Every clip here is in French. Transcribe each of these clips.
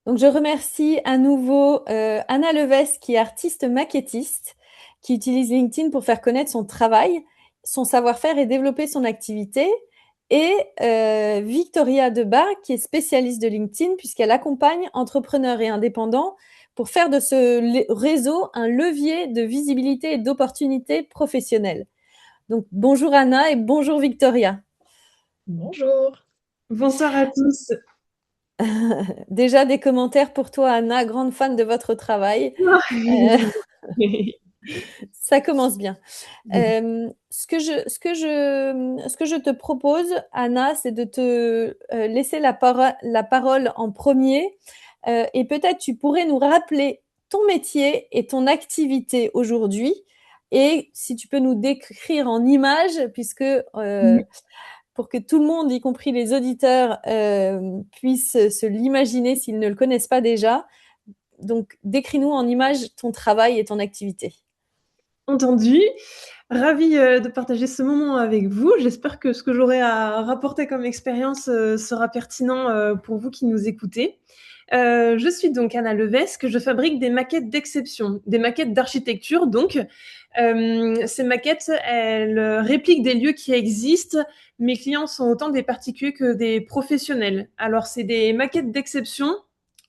Donc, je remercie à nouveau Anna Leves, qui est artiste maquettiste, qui utilise LinkedIn pour faire connaître son travail, son savoir-faire et développer son activité. Et Victoria Debat, qui est spécialiste de LinkedIn, puisqu'elle accompagne entrepreneurs et indépendants pour faire de ce réseau un levier de visibilité et d'opportunités professionnelles. Donc, bonjour Anna et bonjour Victoria. Bonjour. Bonsoir à tous. Déjà des commentaires pour toi, Anna, grande fan de votre travail. Euh, Ça commence bien. Ce que je te propose, Anna, c'est de te laisser la parole en premier. Et peut-être tu pourrais nous rappeler ton métier et ton activité aujourd'hui. Et si tu peux nous décrire en images, puisque pour que tout le monde, y compris les auditeurs, puissent se l'imaginer s'ils ne le connaissent pas déjà. Donc, décris-nous en images ton travail et ton activité. Entendu. Ravie de partager ce moment avec vous. J'espère que ce que j'aurai à rapporter comme expérience sera pertinent pour vous qui nous écoutez. Je suis donc Anna Levesque, je fabrique des maquettes d'exception, des maquettes d'architecture. Donc, ces maquettes, elles répliquent des lieux qui existent. Mes clients sont autant des particuliers que des professionnels. Alors, c'est des maquettes d'exception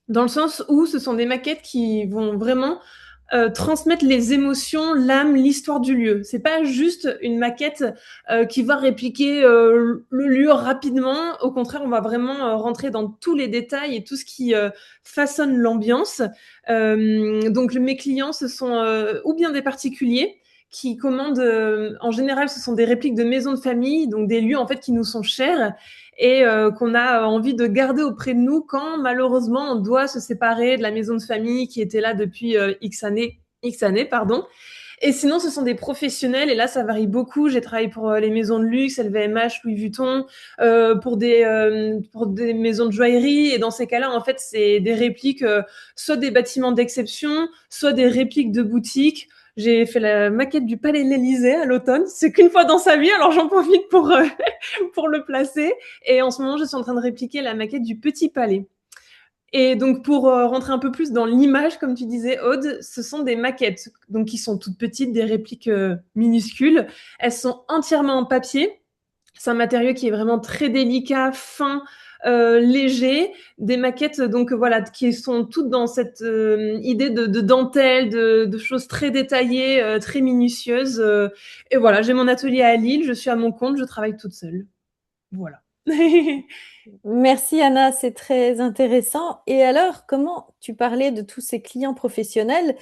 dans le sens où ce sont des maquettes qui vont vraiment transmettre les émotions, l'âme, l'histoire du lieu. C'est pas juste une maquette qui va répliquer le lieu rapidement. Au contraire, on va vraiment rentrer dans tous les détails et tout ce qui façonne l'ambiance. Donc mes clients, ce sont ou bien des particuliers qui commandent, en général, ce sont des répliques de maisons de famille, donc des lieux en fait qui nous sont chers et qu'on a envie de garder auprès de nous quand malheureusement on doit se séparer de la maison de famille qui était là depuis X années, pardon. Et sinon, ce sont des professionnels, et là, ça varie beaucoup. J'ai travaillé pour les maisons de luxe, LVMH, Louis Vuitton, pour des maisons de joaillerie, et dans ces cas-là, en fait, c'est des répliques, soit des bâtiments d'exception, soit des répliques de boutiques. J'ai fait la maquette du Palais de l'Élysée à l'automne. C'est qu'une fois dans sa vie, alors j'en profite pour, pour le placer. Et en ce moment, je suis en train de répliquer la maquette du Petit Palais. Et donc, pour rentrer un peu plus dans l'image, comme tu disais, Aude, ce sont des maquettes, donc qui sont toutes petites, des répliques minuscules. Elles sont entièrement en papier. C'est un matériau qui est vraiment très délicat, fin, léger. Des maquettes, donc voilà, qui sont toutes dans cette idée de dentelle, de choses très détaillées, très minutieuses. Et voilà, j'ai mon atelier à Lille, je suis à mon compte, je travaille toute seule. Voilà. Merci Anna, c'est très intéressant. Et alors, comment tu parlais de tous ces clients professionnels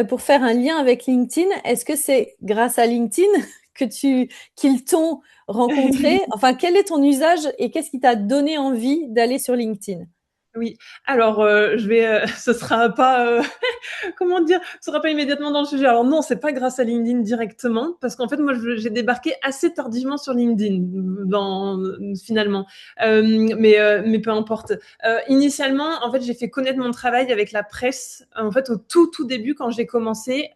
pour faire un lien avec LinkedIn? Est-ce que c'est grâce à LinkedIn qu'ils t'ont rencontré? Enfin, quel est ton usage et qu'est-ce qui t'a donné envie d'aller sur LinkedIn? Oui, alors ce sera pas comment dire, ce sera pas immédiatement dans le sujet. Alors non, c'est pas grâce à LinkedIn directement, parce qu'en fait moi j'ai débarqué assez tardivement sur LinkedIn, finalement. Mais peu importe. Initialement, en fait, j'ai fait connaître mon travail avec la presse. En fait, au tout début, quand j'ai commencé,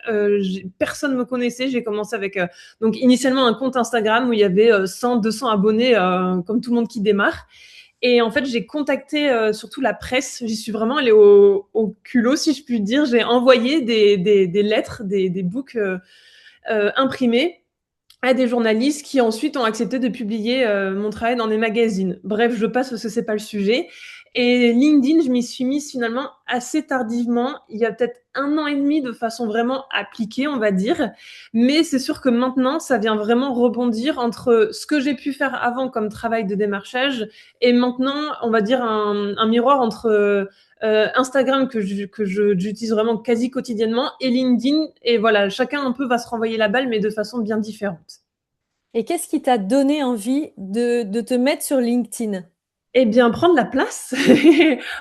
personne me connaissait. J'ai commencé avec donc initialement un compte Instagram où il y avait 100, 200 abonnés, comme tout le monde qui démarre. Et en fait, j'ai contacté surtout la presse. J'y suis vraiment allée au culot, si je puis dire. J'ai envoyé des lettres, des books imprimés à des journalistes qui ensuite ont accepté de publier mon travail dans des magazines. Bref, je passe parce que c'est pas le sujet. Et LinkedIn, je m'y suis mise finalement assez tardivement, il y a peut-être 1 an et demi de façon vraiment appliquée, on va dire. Mais c'est sûr que maintenant, ça vient vraiment rebondir entre ce que j'ai pu faire avant comme travail de démarchage et maintenant, on va dire un miroir entre Instagram j'utilise vraiment quasi quotidiennement et LinkedIn. Et voilà, chacun un peu va se renvoyer la balle, mais de façon bien différente. Et qu'est-ce qui t'a donné envie de te mettre sur LinkedIn? Eh bien, prendre la place.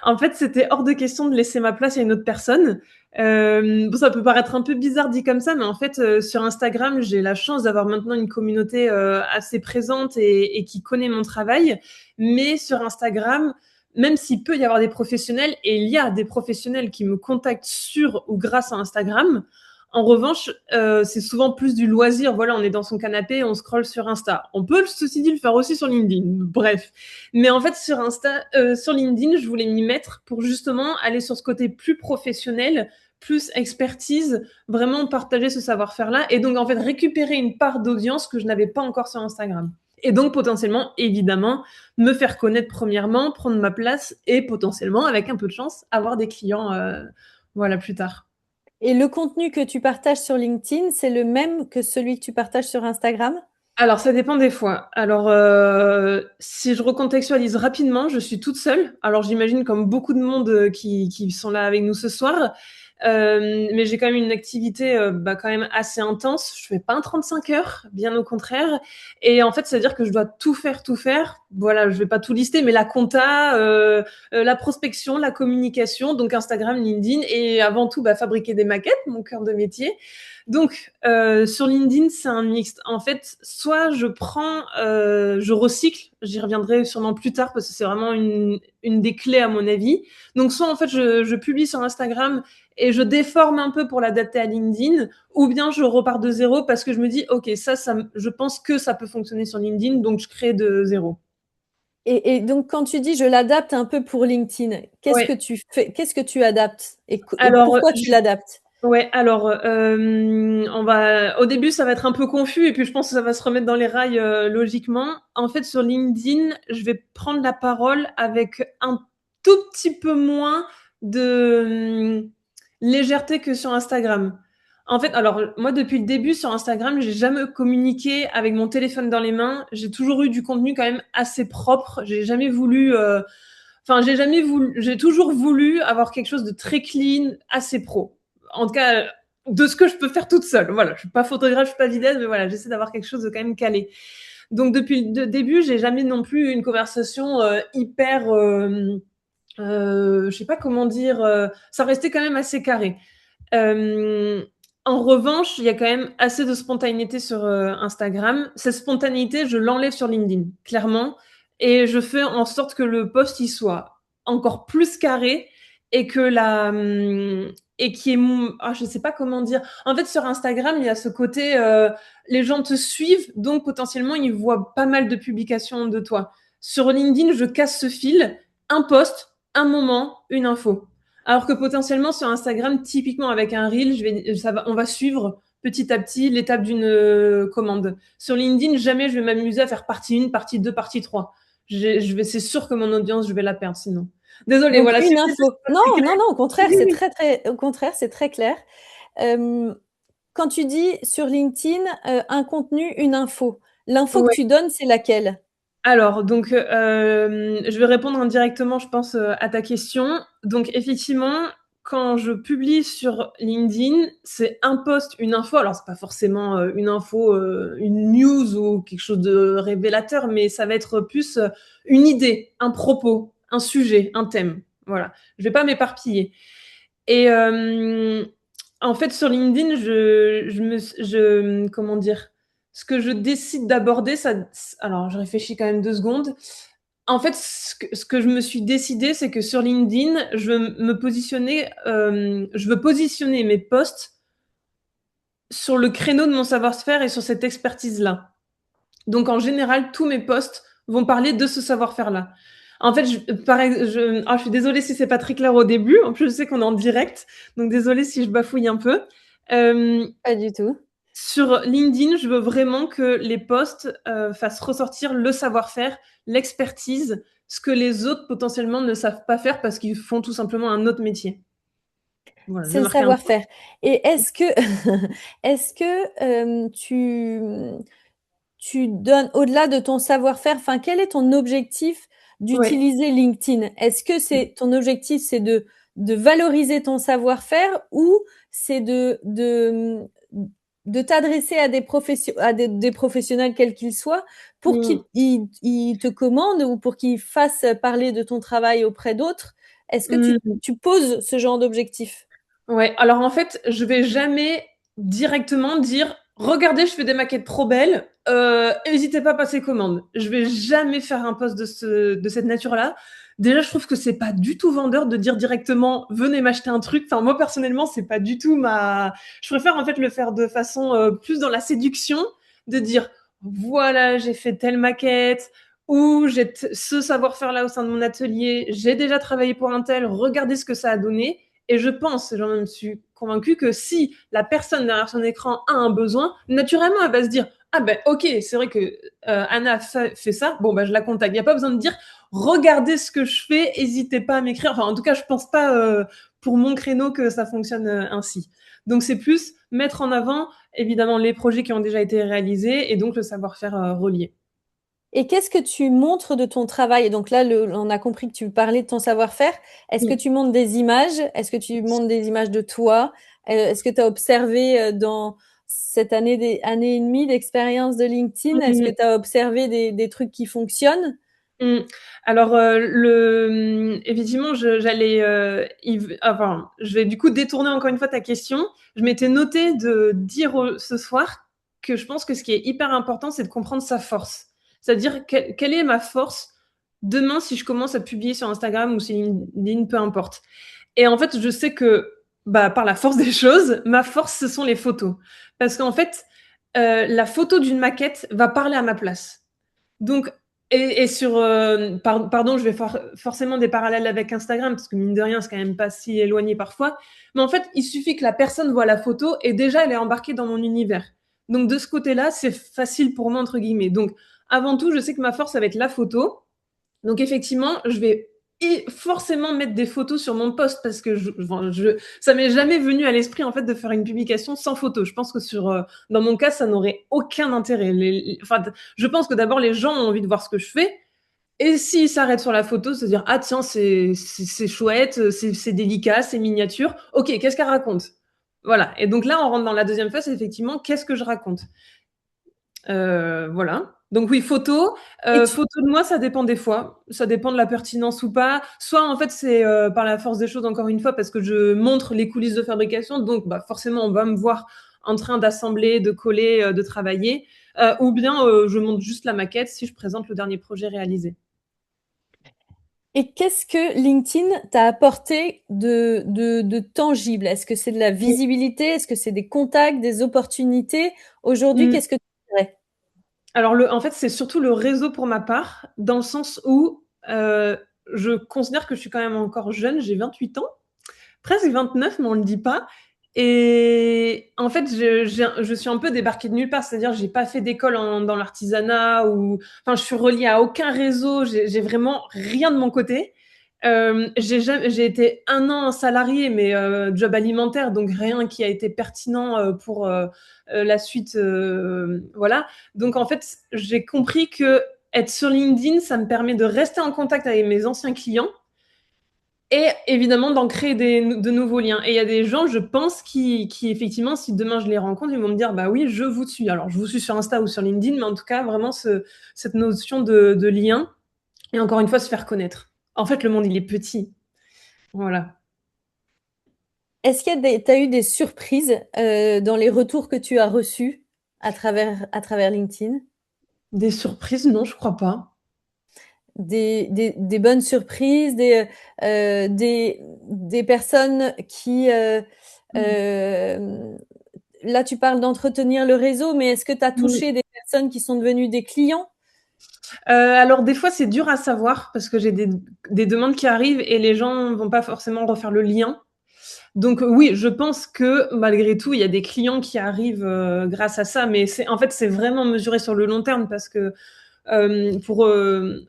En fait, c'était hors de question de laisser ma place à une autre personne. Bon, ça peut paraître un peu bizarre dit comme ça, mais en fait, sur Instagram, j'ai la chance d'avoir maintenant une communauté assez présente et qui connaît mon travail. Mais sur Instagram, même s'il peut y avoir des professionnels, et il y a des professionnels qui me contactent sur ou grâce à Instagram, En revanche, c'est souvent plus du loisir. Voilà, on est dans son canapé, on scrolle sur Insta. On peut, ceci dit, le faire aussi sur LinkedIn. Bref. Mais en fait, sur LinkedIn, je voulais m'y mettre pour justement aller sur ce côté plus professionnel, plus expertise, vraiment partager ce savoir-faire-là et donc en fait récupérer une part d'audience que je n'avais pas encore sur Instagram. Et donc potentiellement, évidemment, me faire connaître premièrement, prendre ma place et potentiellement, avec un peu de chance, avoir des clients voilà, plus tard. Et le contenu que tu partages sur LinkedIn, c'est le même que celui que tu partages sur Instagram? Alors, ça dépend des fois. Alors, si je recontextualise rapidement, je suis toute seule. Alors, j'imagine comme beaucoup de monde qui sont là avec nous ce soir. Mais j'ai quand même une activité quand même assez intense. Je fais pas un 35 heures, bien au contraire. Et en fait, c'est-à-dire que je dois tout faire, tout faire. Voilà, je vais pas tout lister, mais la compta, la prospection, la communication, donc Instagram, LinkedIn, et avant tout, fabriquer des maquettes, mon cœur de métier. Donc, sur LinkedIn, c'est un mixte. En fait, soit je recycle, j'y reviendrai sûrement plus tard parce que c'est vraiment une des clés à mon avis. Donc, soit en fait, je publie sur Instagram et je déforme un peu pour l'adapter à LinkedIn, ou bien je repars de zéro parce que je me dis, ok, je pense que ça peut fonctionner sur LinkedIn, donc je crée de zéro. Et donc, quand tu dis je l'adapte un peu pour LinkedIn, qu'est-ce Ouais. que tu fais? Qu'est-ce que tu adaptes? Et Alors, pourquoi tu l'adaptes? ouais, alors, au début, ça va être un peu confus et puis je pense que ça va se remettre dans les rails logiquement. En fait, sur LinkedIn, je vais prendre la parole avec un tout petit peu moins de légèreté que sur Instagram. En fait, alors, moi, depuis le début, sur Instagram, j'ai jamais communiqué avec mon téléphone dans les mains. J'ai toujours eu du contenu quand même assez propre. J'ai jamais voulu, j'ai toujours voulu avoir quelque chose de très clean, assez pro. En tout cas, de ce que je peux faire toute seule. Voilà, je suis pas photographe, je suis pas vidéaste, mais voilà, j'essaie d'avoir quelque chose de quand même calé. Donc depuis le début, j'ai jamais non plus une conversation hyper, je sais pas comment dire, ça restait quand même assez carré. Euh, En revanche, il y a quand même assez de spontanéité sur Instagram. Cette spontanéité, je l'enlève sur LinkedIn, clairement, et je fais en sorte que le post il soit encore plus carré et que et qui est je sais pas comment dire. En fait, sur Instagram, il y a ce côté les gens te suivent, donc potentiellement ils voient pas mal de publications de toi. Sur LinkedIn, je casse ce fil, un post, un moment, une info. Alors que potentiellement sur Instagram, typiquement avec un reel, on va suivre petit à petit l'étape d'une commande. Sur LinkedIn, jamais je vais m'amuser à faire partie 1, partie 2, partie 3. C'est sûr que mon audience, je vais la perdre sinon. Désolée, Donc, voilà. une info. Non, C'est clair. non, non, au contraire, Oui, c'est oui. très, très, au contraire, c'est très clair. Euh, Quand tu dis sur LinkedIn, un contenu, une info, l'info que Ouais. tu donnes, c'est laquelle? Alors, donc, je vais répondre indirectement, je pense, à ta question. Donc, effectivement, quand je publie sur LinkedIn, c'est un post, une info. Alors, c'est pas forcément une info, une news ou quelque chose de révélateur, mais ça va être plus une idée, un propos, un sujet, un thème. Voilà. Je vais pas m'éparpiller. Et en fait, sur LinkedIn, comment dire, ce que je décide d'aborder, alors je réfléchis quand même 2 secondes. En fait, ce que je me suis décidé, c'est que sur LinkedIn, je veux positionner mes posts sur le créneau de mon savoir-faire et sur cette expertise-là. Donc, en général, tous mes posts vont parler de ce savoir-faire-là. En fait, je suis désolée si c'est pas très clair au début. En plus, je sais qu'on est en direct, donc désolée si je bafouille un peu. Euh, Pas du tout. sur LinkedIn, je veux vraiment que les posts fassent ressortir le savoir-faire, l'expertise, ce que les autres potentiellement ne savent pas faire parce qu'ils font tout simplement un autre métier. Voilà, je C'est vais le marquer un point. savoir-faire. Et est-ce que tu donnes au-delà de ton savoir-faire, enfin, quel est ton objectif Ouais. d'utiliser LinkedIn? Est-ce que c'est ton objectif, c'est de valoriser ton savoir-faire ou c'est de t'adresser à des professionnels quels qu'ils soient pour qu'ils Mm. ils te commandent ou pour qu'ils fassent parler de ton travail auprès d'autres? Est-ce que Mm. tu poses ce genre d'objectif? Ouais, alors en fait, je vais jamais directement dire regardez, je fais des maquettes trop belles, n'hésitez pas à passer commande. Je vais jamais faire un post de cette nature-là. Déjà, je trouve que c'est pas du tout vendeur de dire directement venez m'acheter un truc. Enfin, moi personnellement, c'est pas du tout ma. Je préfère en fait le faire de façon plus dans la séduction, de dire voilà, j'ai fait telle maquette ou j'ai ce savoir-faire là au sein de mon atelier. J'ai déjà travaillé pour un tel. Regardez ce que ça a donné. Et je pense, j'en me suis convaincue, que si la personne derrière son écran a un besoin, naturellement, elle va se dire ah ben ok, c'est vrai que Anna fait ça, bon ben je la contacte. Il n'y a pas besoin de dire regardez ce que je fais, n'hésitez pas à m'écrire. Enfin, en tout cas, je pense pas pour mon créneau que ça fonctionne ainsi. Donc c'est plus mettre en avant évidemment les projets qui ont déjà été réalisés et donc le savoir-faire relié. Et qu'est-ce que tu montres de ton travail? Et donc là, on a compris que tu parlais de ton savoir-faire. Est-ce que Oui. tu montres des images? Est-ce que tu montres des images de toi? Est-ce que tu as observé dans cette année, année et demie d'expérience de LinkedIn, est-ce que tu as observé des trucs qui fonctionnent? Mmh. Alors, effectivement, j'allais, enfin, je vais du coup détourner encore une fois ta question. Je m'étais noté de dire ce soir que je pense que ce qui est hyper important, c'est de comprendre sa force. C'est-à-dire, quelle est ma force demain si je commence à publier sur Instagram ou sur LinkedIn, peu importe. Et en fait, je sais que, bah, par la force des choses, ma force, ce sont les photos. Parce qu'en fait, la photo d'une maquette va parler à ma place. Donc, et sur, pardon, je vais faire forcément des parallèles avec Instagram, parce que mine de rien, c'est quand même pas si éloigné parfois. Mais en fait, il suffit que la personne voit la photo et déjà, elle est embarquée dans mon univers. Donc, de ce côté-là, c'est facile pour moi, entre guillemets. Donc, avant tout, je sais que ma force, ça va être la photo. Donc effectivement, je vais forcément mettre des photos sur mon post parce que ça m'est jamais venu à l'esprit en fait de faire une publication sans photo. Je pense que dans mon cas, ça n'aurait aucun intérêt. Enfin, je pense que d'abord les gens ont envie de voir ce que je fais. Et s'ils s'arrêtent sur la photo, se dire ah tiens c'est chouette, c'est délicat, c'est miniature. Ok, qu'est-ce qu'elle raconte? Voilà. Et donc là, on rentre dans la deuxième phase. Effectivement, qu'est-ce que je raconte? Voilà. Donc oui, Et photo de moi, ça dépend des fois. Ça dépend de la pertinence ou pas. Soit en fait c'est par la force des choses encore une fois parce que je montre les coulisses de fabrication, donc bah, forcément on va me voir en train d'assembler, de coller, de travailler, ou bien je montre juste la maquette si je présente le dernier projet réalisé. Et qu'est-ce que LinkedIn t'a apporté de tangible? Est-ce que c'est de la visibilité? Est-ce que c'est des contacts, des opportunités? Aujourd'hui, Mm. qu'est-ce que tu dirais? Alors en fait c'est surtout le réseau pour ma part, dans le sens où je considère que je suis quand même encore jeune, j'ai 28 ans. Presque 29, mais on ne le dit pas. Et en fait, je suis un peu débarquée de nulle part, c'est-à-dire j'ai pas fait d'école dans l'artisanat ou, enfin, je suis reliée à aucun réseau, j'ai vraiment rien de mon côté. J'ai été un an salarié, mais job alimentaire, donc rien qui a été pertinent pour la suite, voilà. Donc en fait, j'ai compris que être sur LinkedIn, ça me permet de rester en contact avec mes anciens clients et évidemment d'en créer de nouveaux liens. Et il y a des gens, je pense, qui effectivement, si demain je les rencontre, ils vont me dire, bah oui, je vous suis. Alors, je vous suis sur Insta ou sur LinkedIn, mais en tout cas, vraiment cette notion de lien. Et encore une fois, se faire connaître. En fait, le monde, il est petit. Voilà. Est-ce qu'il y a t'as eu des surprises dans les retours que tu as reçus à travers LinkedIn? Des surprises, non, je crois pas. Des bonnes surprises, des personnes qui... euh, là, tu parles d'entretenir le réseau, mais est-ce que tu as Mm. touché des personnes qui sont devenues des clients? Alors, des fois, c'est dur à savoir parce que j'ai des demandes qui arrivent et les gens vont pas forcément refaire le lien. Donc oui, je pense que malgré tout, il y a des clients qui arrivent grâce à ça, mais en fait c'est vraiment mesuré sur le long terme parce que pour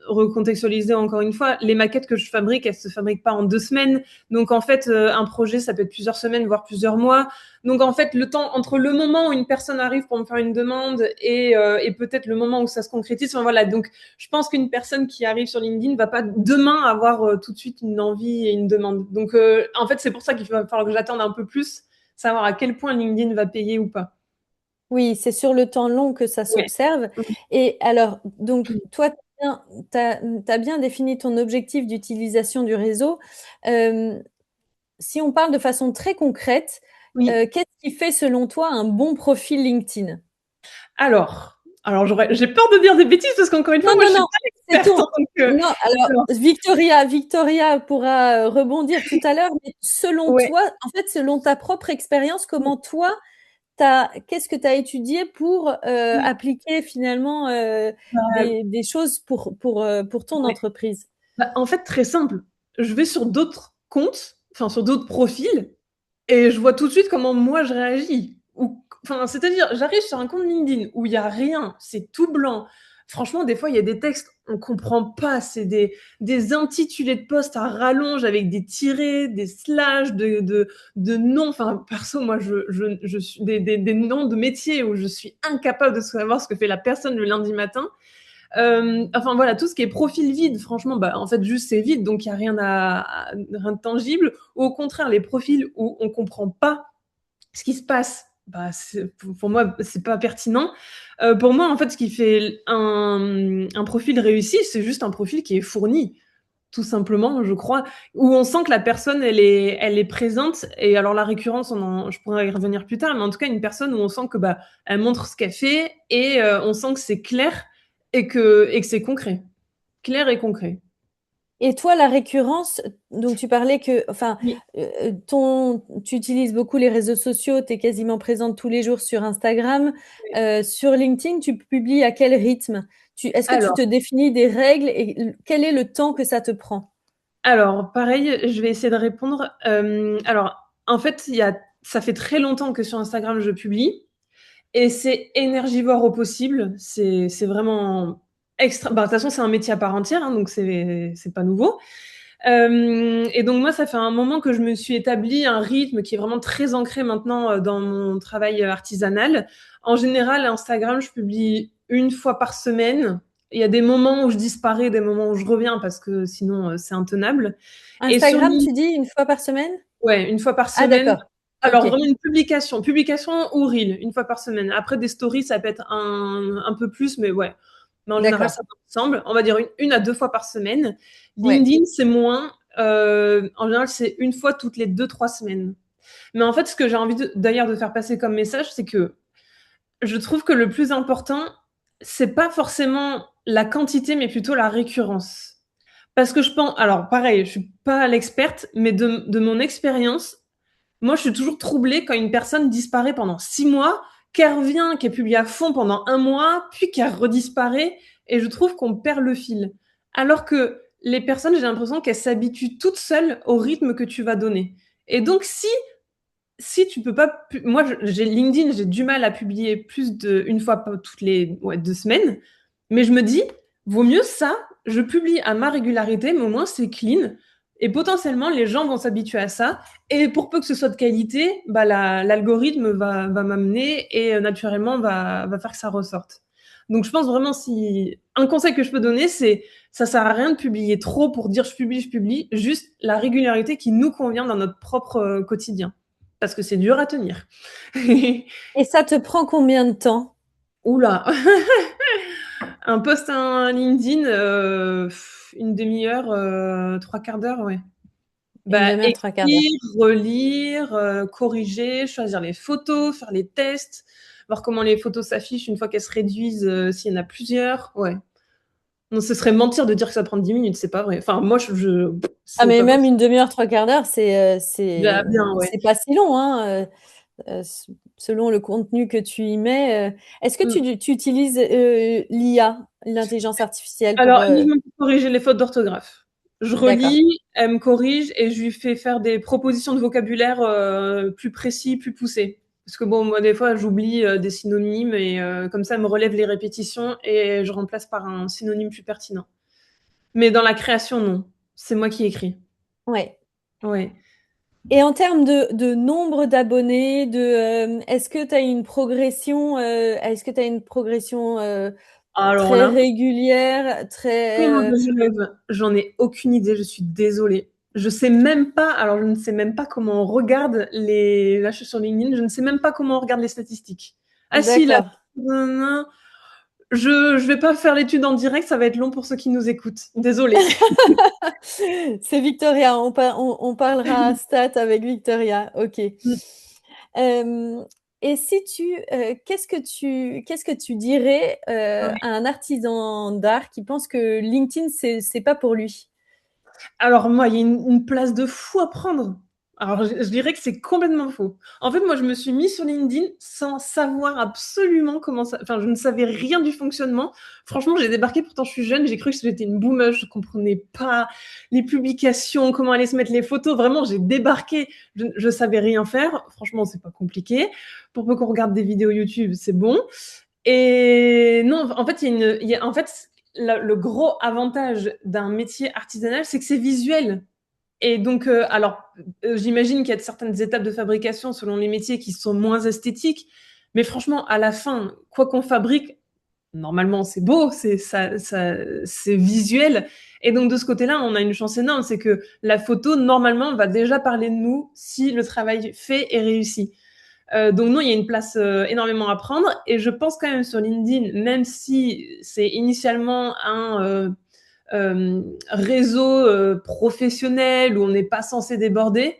recontextualiser encore une fois, les maquettes que je fabrique, elles se fabriquent pas en 2 semaines. Donc en fait, un projet, ça peut être plusieurs semaines, voire plusieurs mois. Donc en fait, le temps entre le moment où une personne arrive pour me faire une demande et peut-être le moment où ça se concrétise. Enfin voilà. Donc je pense qu'une personne qui arrive sur LinkedIn va pas demain avoir tout de suite une envie et une demande. Donc en fait, c'est pour ça qu'il va falloir que j'attende un peu plus, savoir à quel point LinkedIn va payer ou pas. Oui, c'est sur le temps long que ça Ouais. s'observe. Et alors, donc, toi, tu as bien défini ton objectif d'utilisation du réseau. Euh, Si on parle de façon très concrète, Oui. Qu'est-ce qui fait selon toi un bon profil LinkedIn? Alors j'ai peur de dire des bêtises parce qu'encore une Non, fois, moi, non, je suis non, pas c'est l'experte ton. en tant Non, alors alors, Victoria pourra rebondir tout à l'heure, mais selon ouais, toi, en fait, selon ta propre expérience, mmh, comment toi, qu'est-ce que tu as étudié pour mmh, appliquer finalement bah, des choses pour ton ouais. entreprise? Bah, en fait, très simple. Je vais sur d'autres comptes, enfin sur d'autres profils et je vois tout de suite comment moi je réagis. Ou enfin, c'est-à-dire, j'arrive sur un compte LinkedIn où il y a rien, c'est tout blanc. Franchement, des fois, il y a des textes, on comprend pas, c'est des intitulés de posts à rallonge avec des tirets, des slash de noms. Enfin, perso, moi, je suis des noms de métiers où je suis incapable de savoir ce que fait la personne le lundi matin. Enfin voilà, tout ce qui est profil vide, franchement, bah, en fait, juste c'est vide, donc il n'y a rien de tangible. Ou au contraire, les profils où on comprend pas ce qui se passe, bah, pour moi, c'est pas pertinent. Pour moi, en fait, ce qui fait un profil réussi, c'est juste un profil qui est fourni, tout simplement, je crois, où on sent que la personne, elle est présente. Et alors la récurrence, je pourrais y revenir plus tard, mais en tout cas, une personne où on sent que bah, elle montre ce qu'elle fait et on sent que c'est clair et que c'est concret, clair et concret. Et toi, la récurrence, donc tu parlais que, enfin, Oui. tu utilises beaucoup les réseaux sociaux, tu es quasiment présente tous les jours sur Instagram. Sur LinkedIn, tu publies à quel rythme? Est-ce que tu Alors, te définis des règles et quel est le temps que ça te prend? alors, pareil, je vais essayer de répondre. Alors, en fait, ça fait très longtemps que sur Instagram je publie. Et c'est énergivore au possible. C'est vraiment extra. Bah, de toute façon, c'est un métier à part entière, hein, donc c'est pas nouveau. Et donc moi, ça fait un moment que je me suis établi un rythme qui est vraiment très ancré maintenant dans mon travail artisanal. En général, Instagram, je publie une fois par semaine. Il y a des moments où je disparais, des moments où je reviens parce que sinon c'est intenable. Et sur Instagram, tu dis une fois par semaine? Ouais, une fois par Ah, semaine. d'accord. Ok, Alors vraiment une publication ou reel, une fois par semaine. Après des stories, ça peut être un peu plus, mais ouais. Mais en général, d'accord. ça va ensemble. On va dire une à deux fois par semaine. Ouais. LinkedIn, c'est moins. En général, c'est une fois toutes les deux, trois semaines. Mais en fait, ce que j'ai envie d'ailleurs de faire passer comme message, c'est que je trouve que le plus important, c'est pas forcément la quantité, mais plutôt la récurrence. Parce que je pense, alors pareil, je suis pas l'experte, mais de mon expérience, moi, je suis toujours troublée quand une personne disparaît pendant 6 mois, qu'elle revient, qu'elle publie à fond pendant un mois, puis qu'elle redisparaît, et je trouve qu'on perd le fil. Alors que les personnes, j'ai l'impression qu'elles s'habituent toutes seules au rythme que tu vas donner. Et donc, si tu peux pas, moi, j'ai LinkedIn, j'ai du mal à publier plus une fois toutes les 2 semaines, mais je me dis, vaut mieux ça, je publie à ma régularité, mais au moins c'est clean, et potentiellement les gens vont s'habituer à ça, et pour peu que ce soit de qualité, bah l'algorithme va m'amener et naturellement va faire que ça ressorte. Donc je pense vraiment si un conseil que je peux donner, c'est ça sert à rien de publier trop pour dire je publie, juste la régularité qui nous convient dans notre propre quotidien parce que c'est dur à tenir. Et ça te prend combien de temps? Oula, un post un LinkedIn, une demi-heure, trois quarts d'heure, ouais. Une Bah, demi-heure, trois quarts d'heure. écrire, relire, corriger, choisir les photos, faire les tests, voir comment les photos s'affichent une fois qu'elles se réduisent, s'il y en a plusieurs, ouais. Non, ce serait mentir de dire que ça prend 10 minutes, c'est pas vrai. Enfin, moi, Ah, c'est mais pas même possible. une demi-heure, trois quarts d'heure, Déjà bien, ouais. c'est pas si long, hein, selon le contenu que tu y mets. Est-ce que Mm. tu utilises l'IA, l'intelligence artificielle, pour... Alors, uniquement pour corriger les fautes d'orthographe. Je D'accord, relis, elle me corrige et je lui fais faire des propositions de vocabulaire plus précis, plus poussés. Parce que bon, moi, des fois, j'oublie des synonymes et comme ça, elle me relève les répétitions et je remplace par un synonyme plus pertinent. Mais dans la création, non. C'est moi qui écris. ouais. Ouais. Et en termes de nombre d'abonnés, est-ce que tu as une progression, Alors très là, régulière, comment très... je lève? J'en ai aucune idée, je suis désolée. Je sais même pas, alors je ne sais même pas comment on regarde là je suis sur LinkedIn, je ne sais même pas comment on regarde les statistiques. Ah si, là, D'accord. je vais pas faire l'étude en direct, ça va être long pour ceux qui nous écoutent. Désolée. C'est Victoria, on parlera stats avec Victoria. Ok. Euh, et si qu'est-ce que tu dirais à un artisan d'art qui pense que LinkedIn, c'est pas pour lui? Alors moi, il y a une place de fou à prendre. Alors je dirais que c'est complètement faux. En fait, moi, je me suis mis sur LinkedIn sans savoir absolument comment ça... Enfin, je ne savais rien du fonctionnement. Franchement, j'ai débarqué, pourtant je suis jeune, j'ai cru que j'étais une boomeuse, je comprenais pas les publications, comment allaient se mettre les photos. Vraiment, j'ai débarqué, je savais rien faire. Franchement, c'est pas compliqué. Pour peu qu'on regarde des vidéos YouTube, c'est bon. Et non, en fait, en fait, le gros avantage d'un métier artisanal, c'est que c'est visuel. Et donc, j'imagine qu'il y a certaines étapes de fabrication selon les métiers qui sont moins esthétiques. Mais franchement, à la fin, quoi qu'on fabrique, normalement, c'est beau, c'est visuel. Et donc, de ce côté-là, on a une chance énorme, c'est que la photo, normalement, va déjà parler de nous si le travail fait est réussi. Donc non, il y a une place énormément à prendre et je pense quand même sur LinkedIn, même si c'est initialement un réseau professionnel où on n'est pas censé déborder,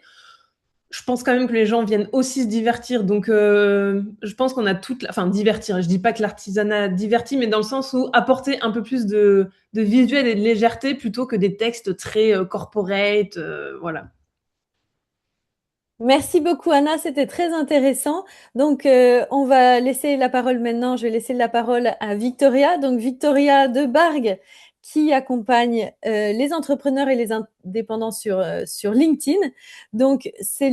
je pense quand même que les gens viennent aussi se divertir. Donc je pense qu'on a toute, enfin divertir. Je dis pas que l'artisanat divertit, mais dans le sens où apporter un peu plus de visuel et de légèreté plutôt que des textes très corporate, voilà. Merci beaucoup, Anna, c'était très intéressant. Donc, on va laisser la parole maintenant. Je vais laisser la parole à Victoria. Donc, Victoria de Bargue, qui accompagne les entrepreneurs et les indépendants sur LinkedIn. Donc, c'est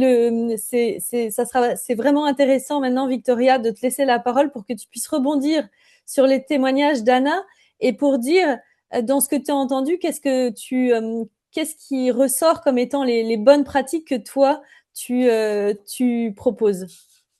vraiment intéressant maintenant, Victoria, de te laisser la parole pour que tu puisses rebondir sur les témoignages d'Anna et pour dire, dans ce que tu as entendu, qu'est-ce qui ressort comme étant les bonnes pratiques que toi, tu proposes.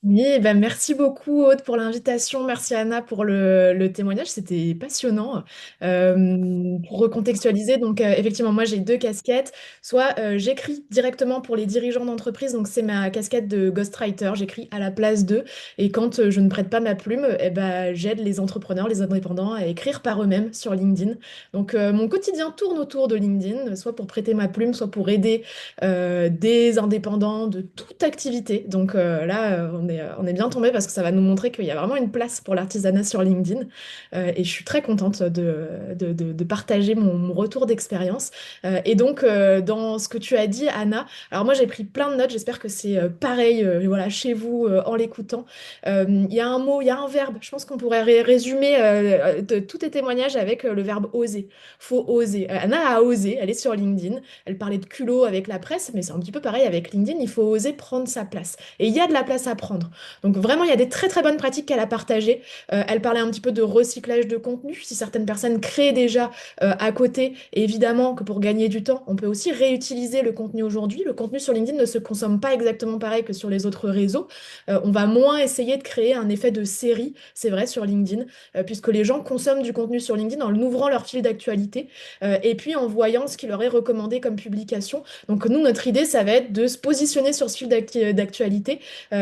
Oui, eh ben merci beaucoup Aude pour l'invitation, merci Anna pour le témoignage, c'était passionnant. Pour recontextualiser, donc effectivement moi j'ai deux casquettes, soit j'écris directement pour les dirigeants d'entreprise, donc c'est ma casquette de ghostwriter, j'écris à la place d'eux, et quand je ne prête pas ma plume, eh ben, j'aide les entrepreneurs, les indépendants à écrire par eux-mêmes sur LinkedIn. Donc mon quotidien tourne autour de LinkedIn, soit pour prêter ma plume, soit pour aider des indépendants de toute activité. Donc là, on est bien tombé parce que ça va nous montrer qu'il y a vraiment une place pour l'artisanat sur LinkedIn. Et je suis très contente de partager mon retour d'expérience. Et donc, dans ce que tu as dit, Anna, alors moi j'ai pris plein de notes, j'espère que c'est pareil voilà, chez vous en l'écoutant. Il y a un mot, il y a un verbe, je pense qu'on pourrait résumer tous tes témoignages avec le verbe oser. Faut oser. Anna a osé, elle est sur LinkedIn. Elle parlait de culot avec la presse, mais c'est un petit peu pareil avec LinkedIn, il faut oser prendre sa place. Et il y a de la place à prendre. Donc vraiment, il y a des très très bonnes pratiques qu'elle a partagées. Elle parlait un petit peu de recyclage de contenu. Si certaines personnes créent déjà à côté, et évidemment que pour gagner du temps, on peut aussi réutiliser le contenu aujourd'hui. Le contenu sur LinkedIn ne se consomme pas exactement pareil que sur les autres réseaux. On va moins essayer de créer un effet de série, c'est vrai, sur LinkedIn, puisque les gens consomment du contenu sur LinkedIn en ouvrant leur fil d'actualité et puis en voyant ce qui leur est recommandé comme publication. Donc nous, notre idée, ça va être de se positionner sur ce fil d'actualité.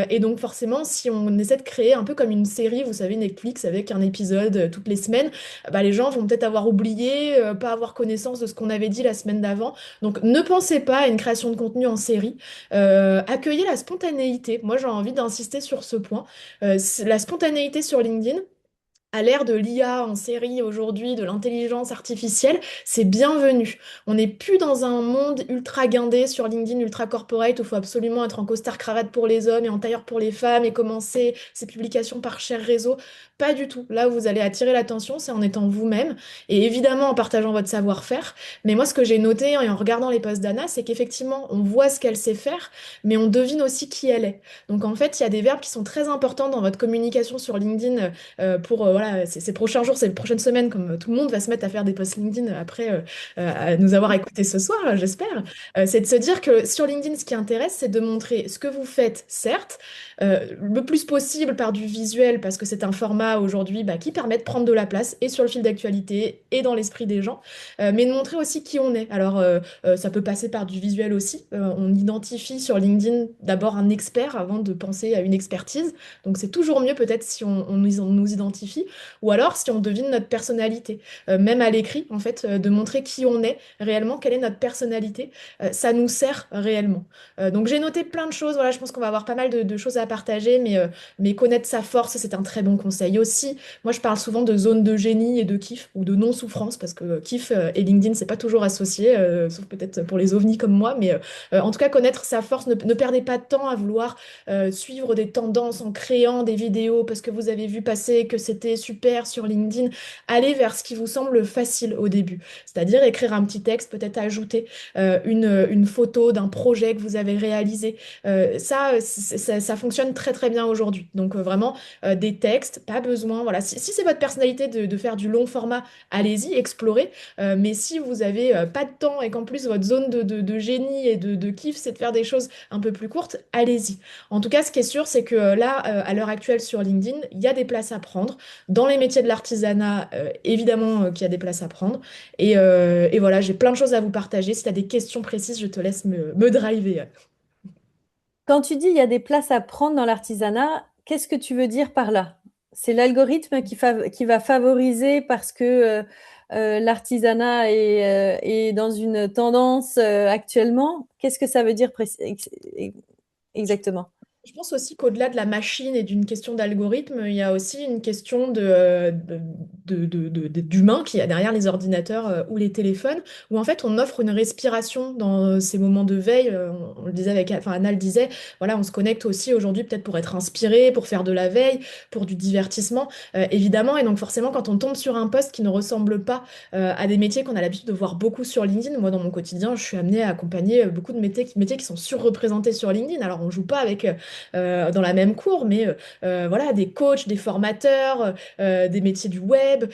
Et donc forcément, si on essaie de créer un peu comme une série, vous savez, Netflix avec un épisode toutes les semaines, bah, les gens vont peut-être avoir oublié, pas avoir connaissance de ce qu'on avait dit la semaine d'avant. Donc ne pensez pas à une création de contenu en série. Accueillez la spontanéité. Moi, j'ai envie d'insister sur ce point. La spontanéité sur LinkedIn, à l'ère de l'IA en série aujourd'hui, de l'intelligence artificielle, c'est bienvenu. On n'est plus dans un monde ultra guindé sur LinkedIn, ultra corporate, où il faut absolument être en costard-cravate pour les hommes et en tailleur pour les femmes et commencer ses publications par cher réseau. Pas du tout. Là où vous allez attirer l'attention, c'est en étant vous-même et évidemment en partageant votre savoir-faire. Mais moi, ce que j'ai noté et en regardant les posts d'Anna, c'est qu'effectivement, on voit ce qu'elle sait faire, mais on devine aussi qui elle est. Donc en fait, il y a des verbes qui sont très importants dans votre communication sur LinkedIn pour voilà, ces prochains jours, ces prochaines semaines, comme tout le monde va se mettre à faire des posts LinkedIn après à nous avoir écoutés ce soir, j'espère, c'est de se dire que sur LinkedIn, ce qui intéresse, c'est de montrer ce que vous faites, certes, le plus possible par du visuel, parce que c'est un format aujourd'hui bah, qui permet de prendre de la place et sur le fil d'actualité et dans l'esprit des gens, mais de montrer aussi qui on est. Alors, ça peut passer par du visuel aussi. On identifie sur LinkedIn d'abord un expert avant de penser à une expertise. Donc, c'est toujours mieux peut-être si on nous identifie. ou alors si on devine notre personnalité. Même à l'écrit, en fait, de montrer qui on est réellement, quelle est notre personnalité, ça nous sert réellement. Donc j'ai noté plein de choses, voilà, je pense qu'on va avoir pas mal de choses à partager, mais connaître sa force, c'est un très bon conseil. Aussi, moi je parle souvent de zone de génie et de kiff, ou de non-souffrance, parce que kiff et LinkedIn, c'est pas toujours associé, sauf peut-être pour les ovnis comme moi, mais en tout cas, connaître sa force, ne perdez pas de temps à vouloir suivre des tendances en créant des vidéos parce que vous avez vu passer que c'était super sur LinkedIn. Allez vers ce qui vous semble facile au début, c'est-à-dire écrire un petit texte, peut-être ajouter une photo d'un projet que vous avez réalisé. Ça fonctionne très très bien aujourd'hui. Donc vraiment, des textes, pas besoin. Voilà, si c'est votre personnalité de faire du long format, allez-y, explorez. Mais si vous avez pas de temps et qu'en plus votre zone de génie et de kiff, c'est de faire des choses un peu plus courtes, allez-y. En tout cas, ce qui est sûr, c'est que là, à l'heure actuelle sur LinkedIn, il y a des places à prendre. Dans les métiers de l'artisanat, évidemment qu'il y a des places à prendre. Et voilà, j'ai plein de choses à vous partager. Si tu as des questions précises, je te laisse me driver. Quand tu dis il y a des places à prendre dans l'artisanat, qu'est-ce que tu veux dire par là? C'est l'algorithme qui va favoriser parce que l'artisanat est dans une tendance actuellement. Qu'est-ce que ça veut dire exactement? Je pense aussi qu'au-delà de la machine et d'une question d'algorithme, il y a aussi une question d'humain qui a derrière les ordinateurs ou les téléphones, où en fait on offre une respiration dans ces moments de veille. On le disait avec, enfin Anna le disait, voilà, on se connecte aussi aujourd'hui peut-être pour être inspiré, pour faire de la veille, pour du divertissement, évidemment. Et donc forcément, quand on tombe sur un poste qui ne ressemble pas à des métiers qu'on a l'habitude de voir beaucoup sur LinkedIn, moi dans mon quotidien, je suis amenée à accompagner beaucoup de métiers qui sont surreprésentés sur LinkedIn. Alors on joue pas avec dans la même cour, mais voilà, des coachs, des formateurs, des métiers du web.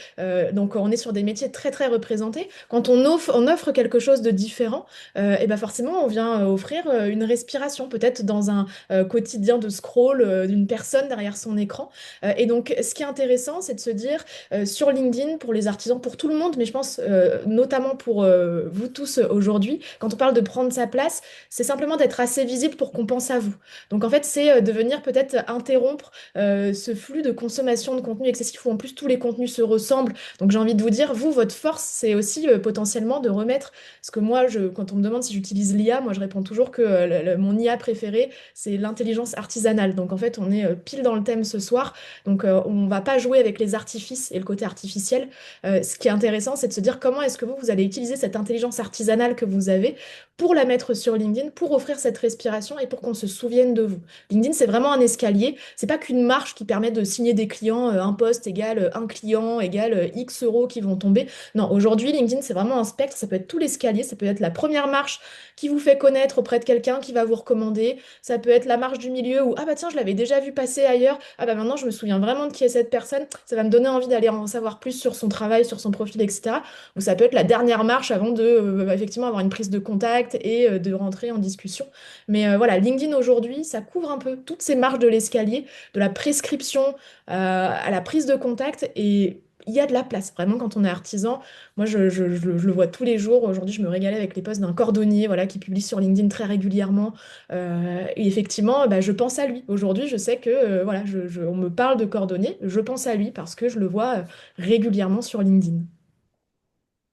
Donc on est sur des métiers très très représentés. Quand on offre quelque chose de différent, et ben forcément on vient offrir une respiration, peut-être dans un quotidien de scroll d'une personne derrière son écran. Et donc ce qui est intéressant, c'est de se dire sur LinkedIn, pour les artisans, pour tout le monde, mais je pense notamment pour vous tous aujourd'hui, quand on parle de prendre sa place, c'est simplement d'être assez visible pour qu'on pense à vous. Donc en fait, c'est de venir peut-être interrompre ce flux de consommation de contenu excessif où en plus tous les contenus se ressemblent. Donc j'ai envie de vous dire, vous, votre force, c'est aussi potentiellement de remettre, parce que moi, quand on me demande si j'utilise l'IA, moi je réponds toujours que mon IA préférée, c'est l'intelligence artisanale. Donc en fait, on est pile dans le thème ce soir. Donc on va pas jouer avec les artifices et le côté artificiel. Ce qui est intéressant, c'est de se dire comment est-ce que vous allez utiliser cette intelligence artisanale que vous avez pour la mettre sur LinkedIn, pour offrir cette respiration et pour qu'on se souvienne de vous. LinkedIn, c'est vraiment un escalier. C'est pas qu'une marche qui permet de signer des clients, un poste égale un client égale X euros qui vont tomber. Non, aujourd'hui, LinkedIn, c'est vraiment un spectre. Ça peut être tout l'escalier. Ça peut être la première marche qui vous fait connaître auprès de quelqu'un qui va vous recommander. Ça peut être la marche du milieu où, ah bah tiens, je l'avais déjà vu passer ailleurs. Ah bah maintenant, je me souviens vraiment de qui est cette personne. Ça va me donner envie d'aller en savoir plus sur son travail, sur son profil, etc. Ou ça peut être la dernière marche avant de, effectivement, avoir une prise de contact et de rentrer en discussion. Mais voilà, LinkedIn aujourd'hui, ça couvre un peu toutes ces marches de l'escalier, de la prescription à la prise de contact. Et il y a de la place, vraiment, quand on est artisan. Moi, je le vois tous les jours. Aujourd'hui, je me régalais avec les posts d'un cordonnier, voilà, qui publie sur LinkedIn très régulièrement. Et effectivement, bah, je pense à lui. Aujourd'hui, je sais que voilà, on me parle de cordonnier. Je pense à lui parce que je le vois régulièrement sur LinkedIn.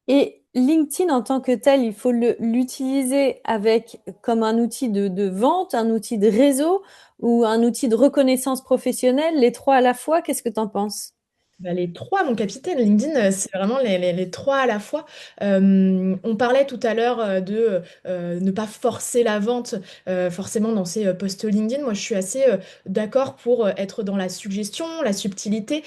Et LinkedIn en tant que tel, il faut l'utiliser avec comme un outil de vente, un outil de réseau ou un outil de reconnaissance professionnelle, les trois à la fois. Qu'est-ce que tu en penses? Bah, les trois, mon capitaine, LinkedIn, c'est vraiment les trois à la fois. On parlait tout à l'heure de ne pas forcer la vente forcément dans ces posts LinkedIn. Moi, je suis assez d'accord pour être dans la suggestion, la subtilité.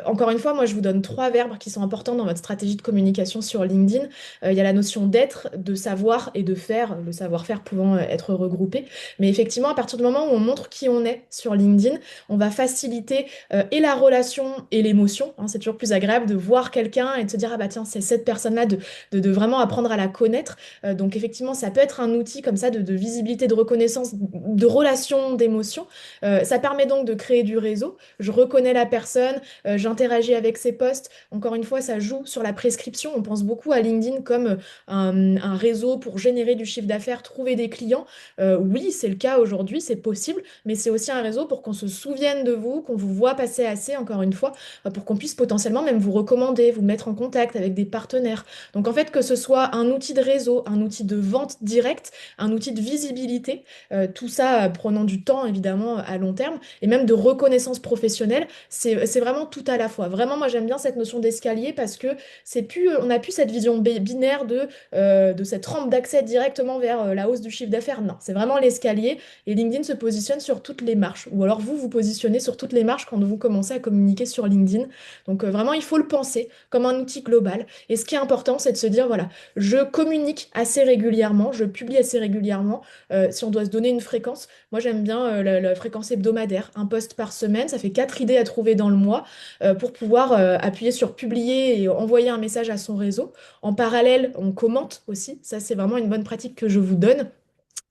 Encore une fois, moi, je vous donne trois verbes qui sont importants dans votre stratégie de communication sur LinkedIn. Il y a la notion d'être, de savoir et de faire, le savoir-faire pouvant être regroupé. Mais effectivement, à partir du moment où on montre qui on est sur LinkedIn, on va faciliter et la relation et l'émotion. C'est toujours plus agréable de voir quelqu'un et de se dire, ah bah tiens, c'est cette personne-là, de vraiment apprendre à la connaître. Donc effectivement, ça peut être un outil comme ça de visibilité, de reconnaissance, de relation, d'émotion. Ça permet donc de créer du réseau. Je reconnais la personne, j'interagis avec ses posts. Encore une fois, ça joue sur la prescription. On pense beaucoup à LinkedIn comme un réseau pour générer du chiffre d'affaires, trouver des clients. Oui, c'est le cas aujourd'hui, c'est possible, mais c'est aussi un réseau pour qu'on se souvienne de vous, qu'on vous voit passer assez, encore une fois, pour pour qu'on puisse potentiellement même vous recommander, vous mettre en contact avec des partenaires. Donc en fait, que ce soit un outil de réseau, un outil de vente directe, un outil de visibilité, tout ça prenant du temps évidemment à long terme, et même de reconnaissance professionnelle, c'est vraiment tout à la fois. Vraiment, moi j'aime bien cette notion d'escalier parce que c'est plus, on n'a plus cette vision binaire de cette rampe d'accès directement vers la hausse du chiffre d'affaires. Non, c'est vraiment l'escalier et LinkedIn se positionne sur toutes les marches. Ou alors vous vous positionnez sur toutes les marches quand vous commencez à communiquer sur LinkedIn. Donc vraiment, il faut le penser comme un outil global. Et ce qui est important, c'est de se dire, voilà, je communique assez régulièrement, je publie assez régulièrement. Si on doit se donner une fréquence, moi j'aime bien la fréquence hebdomadaire, un post par semaine, ça fait 4 idées à trouver dans le mois pour pouvoir appuyer sur publier et envoyer un message à son réseau. En parallèle, on commente aussi, ça c'est vraiment une bonne pratique que je vous donne.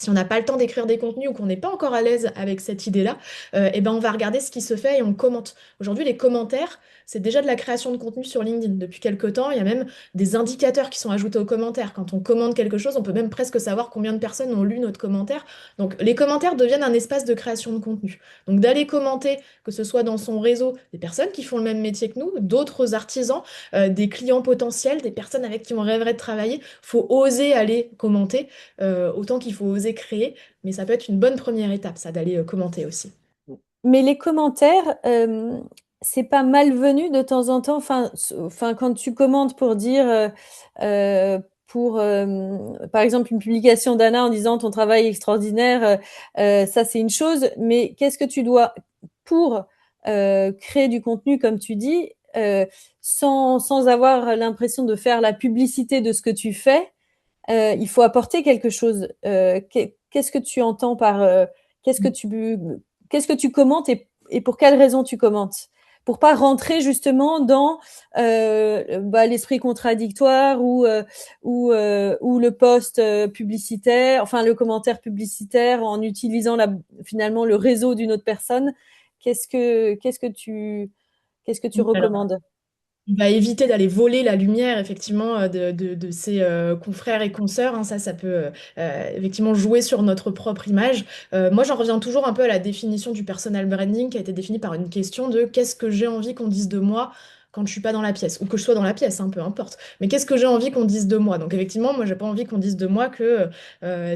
Si on n'a pas le temps d'écrire des contenus ou qu'on n'est pas encore à l'aise avec cette idée-là, eh ben on va regarder ce qui se fait et on commente. Aujourd'hui, les commentaires, c'est déjà de la création de contenu sur LinkedIn. Depuis quelques temps, il y a même des indicateurs qui sont ajoutés aux commentaires. Quand on commente quelque chose, on peut même presque savoir combien de personnes ont lu notre commentaire. Donc, les commentaires deviennent un espace de création de contenu. Donc, d'aller commenter, que ce soit dans son réseau, des personnes qui font le même métier que nous, d'autres artisans, des clients potentiels, des personnes avec qui on rêverait de travailler, faut oser aller commenter autant qu'il faut oser créer, mais ça peut être une bonne première étape, ça, d'aller commenter aussi. Mais les commentaires, c'est pas malvenu de temps en temps. Enfin, quand tu commentes pour dire, pour, par exemple, une publication d'Anna en disant ton travail est extraordinaire, ça c'est une chose. Mais qu'est-ce que tu dois pour créer du contenu, comme tu dis, sans avoir l'impression de faire la publicité de ce que tu fais, il faut apporter quelque chose. Qu'est-ce que tu entends par qu'est-ce que tu qu'est-ce que tu commentes et pour quelle raison tu commentes? Pour pas rentrer justement dans l'esprit contradictoire ou le post publicitaire, enfin le commentaire publicitaire en utilisant finalement le réseau d'une autre personne. Qu'est-ce que tu recommandes? Il va éviter d'aller voler la lumière, effectivement, de ses confrères et consoeurs, hein. Ça peut effectivement jouer sur notre propre image. Moi, j'en reviens toujours un peu à la définition du personal branding qui a été définie par une question de qu'est-ce que j'ai envie qu'on dise de moi quand je suis pas dans la pièce, ou que je sois dans la pièce, hein, peu importe. Mais qu'est-ce que j'ai envie qu'on dise de moi? Donc effectivement, moi, j'ai pas envie qu'on dise de moi que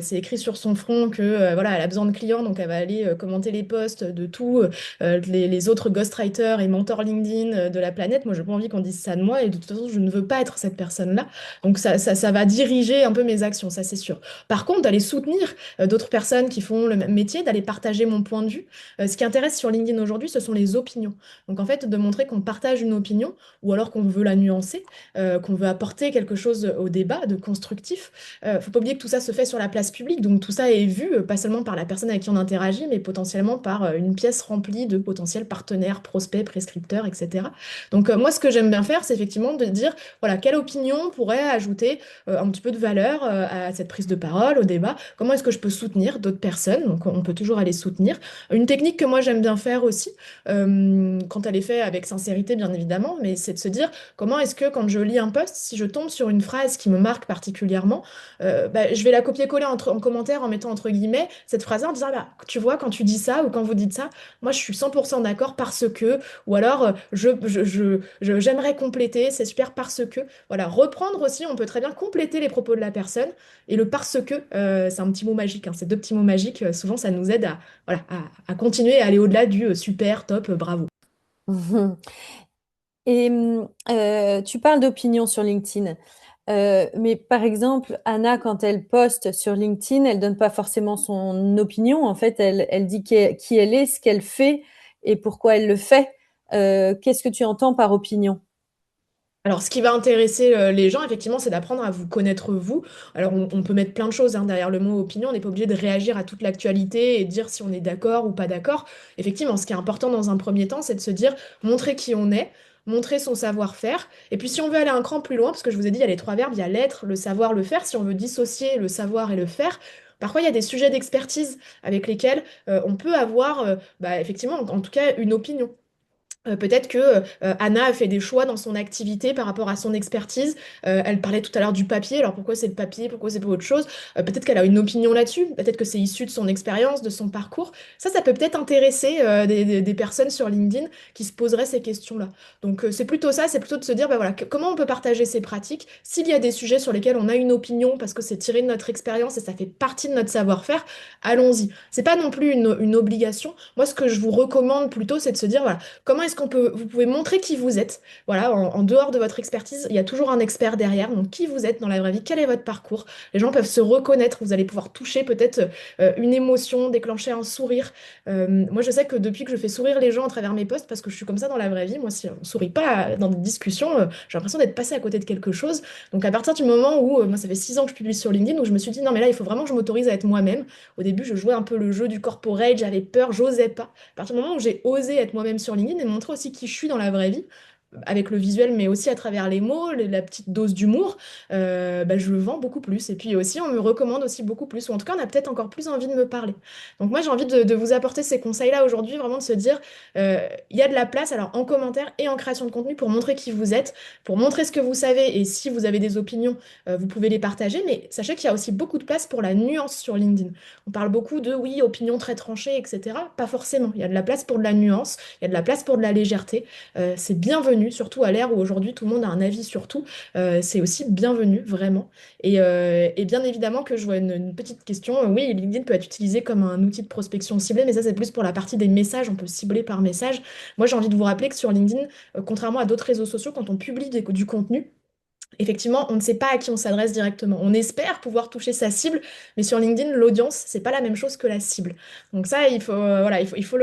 c'est écrit sur son front que voilà, elle a besoin de clients, donc elle va aller commenter les posts de tout les autres ghostwriters et mentors LinkedIn de la planète. Moi, j'ai pas envie qu'on dise ça de moi et de toute façon, je ne veux pas être cette personne-là. Donc, ça va diriger un peu mes actions, ça c'est sûr. Par contre, d'aller soutenir d'autres personnes qui font le même métier, d'aller partager mon point de vue. Ce qui intéresse sur LinkedIn aujourd'hui, ce sont les opinions. Donc, en fait, de montrer qu'on partage une opinion ou alors qu'on veut la nuancer, qu'on veut apporter quelque chose au débat de constructif. Faut pas oublier que tout ça se fait sur la place publique, donc tout ça est vu pas seulement par la personne avec qui on interagit, mais potentiellement par une pièce remplie de potentiels partenaires, prospects, prescripteurs, etc. Donc moi, ce que j'aime bien faire, c'est effectivement de dire, voilà, quelle opinion pourrait ajouter un petit peu de valeur à cette prise de parole, au débat. Comment est-ce que je peux soutenir d'autres personnes? Donc on peut toujours aller soutenir. Une technique que moi j'aime bien faire aussi, quand elle est faite avec sincérité, bien évidemment, mais c'est de se dire, comment est-ce que quand je lis un post, si je tombe sur une phrase qui me marque particulièrement, je vais la copier-coller en commentaire en mettant entre guillemets cette phrase-là en disant, bah, tu vois, quand tu dis ça ou quand vous dites ça, moi je suis 100% d'accord parce que, ou alors j'aimerais compléter, c'est super parce que. Voilà, reprendre aussi, on peut très bien compléter les propos de la personne et le parce que, c'est un petit mot magique, hein, ces deux petits mots magiques, souvent ça nous aide à, voilà, à continuer et à aller au-delà du super, top, bravo. Et tu parles d'opinion sur LinkedIn. Mais par exemple, Anna, quand elle poste sur LinkedIn, elle donne pas forcément son opinion. En fait, elle dit qui elle est, ce qu'elle fait et pourquoi elle le fait. Qu'est-ce que tu entends par opinion? Alors, ce qui va intéresser les gens, effectivement, c'est d'apprendre à vous connaître vous. Alors, on peut mettre plein de choses hein, derrière le mot opinion. On n'est pas obligé de réagir à toute l'actualité et de dire si on est d'accord ou pas d'accord. Effectivement, ce qui est important dans un premier temps, c'est de se dire, montrer qui on est, montrer son savoir-faire. Et puis, si on veut aller un cran plus loin, parce que je vous ai dit, il y a les trois verbes, il y a l'être, le savoir, le faire. Si on veut dissocier le savoir et le faire, parfois, il y a des sujets d'expertise avec lesquels on peut avoir, effectivement, en tout cas, une opinion. Peut-être que Anna a fait des choix dans son activité par rapport à son expertise. Elle parlait tout à l'heure du papier. Alors pourquoi c'est le papier? Pourquoi c'est pas autre chose? Peut-être qu'elle a une opinion là-dessus. Peut-être que c'est issu de son expérience, de son parcours. Ça peut peut-être intéresser des personnes sur LinkedIn qui se poseraient ces questions-là. Donc c'est plutôt ça, c'est plutôt de se dire, bah voilà, comment on peut partager ces pratiques? S'il y a des sujets sur lesquels on a une opinion parce que c'est tiré de notre expérience et ça fait partie de notre savoir-faire, allons-y. C'est pas non plus une obligation. Moi, ce que je vous recommande plutôt, c'est de se dire, voilà, comment est-ce vous pouvez montrer qui vous êtes? Voilà, en dehors de votre expertise, il y a toujours un expert derrière. Donc, qui vous êtes dans la vraie vie? Quel est votre parcours? Les gens peuvent se reconnaître. Vous allez pouvoir toucher peut-être une émotion, déclencher un sourire. Moi, je sais que depuis que je fais sourire les gens à travers mes posts, parce que je suis comme ça dans la vraie vie, moi, si on sourit pas dans des discussions, j'ai l'impression d'être passé à côté de quelque chose. Donc, à partir du moment où, moi, ça fait 6 ans que je publie sur LinkedIn, où je me suis dit, non, mais là, il faut vraiment que je m'autorise à être moi-même. Au début, je jouais un peu le jeu du corporate, j'avais peur, j'osais pas. À partir du moment où j'ai osé être moi-même sur LinkedIn et montrer aussi qui je suis dans la vraie vie, avec le visuel, mais aussi à travers les mots, la petite dose d'humour, bah, je le vends beaucoup plus. Et puis aussi, on me recommande aussi beaucoup plus, ou en tout cas, on a peut-être encore plus envie de me parler. Donc moi, j'ai envie de vous apporter ces conseils-là aujourd'hui, vraiment de se dire, il y a de la place, alors en commentaire et en création de contenu, pour montrer qui vous êtes, pour montrer ce que vous savez, et si vous avez des opinions, vous pouvez les partager, mais sachez qu'il y a aussi beaucoup de place pour la nuance sur LinkedIn. On parle beaucoup de, oui, opinions très tranchées, etc. Pas forcément. Il y a de la place pour de la nuance, il y a de la place pour de la légèreté. C'est bienvenu, surtout à l'ère où aujourd'hui tout le monde a un avis sur tout. C'est aussi bienvenu, vraiment. Et bien évidemment que je vois une petite question. Oui, LinkedIn peut être utilisé comme un outil de prospection ciblée, mais ça c'est plus pour la partie des messages. On peut cibler par message. Moi j'ai envie de vous rappeler que sur LinkedIn, contrairement à d'autres réseaux sociaux, quand on publie du contenu, effectivement, on ne sait pas à qui on s'adresse directement. On espère pouvoir toucher sa cible, mais sur LinkedIn, l'audience, c'est pas la même chose que la cible. Donc ça, voilà, il faut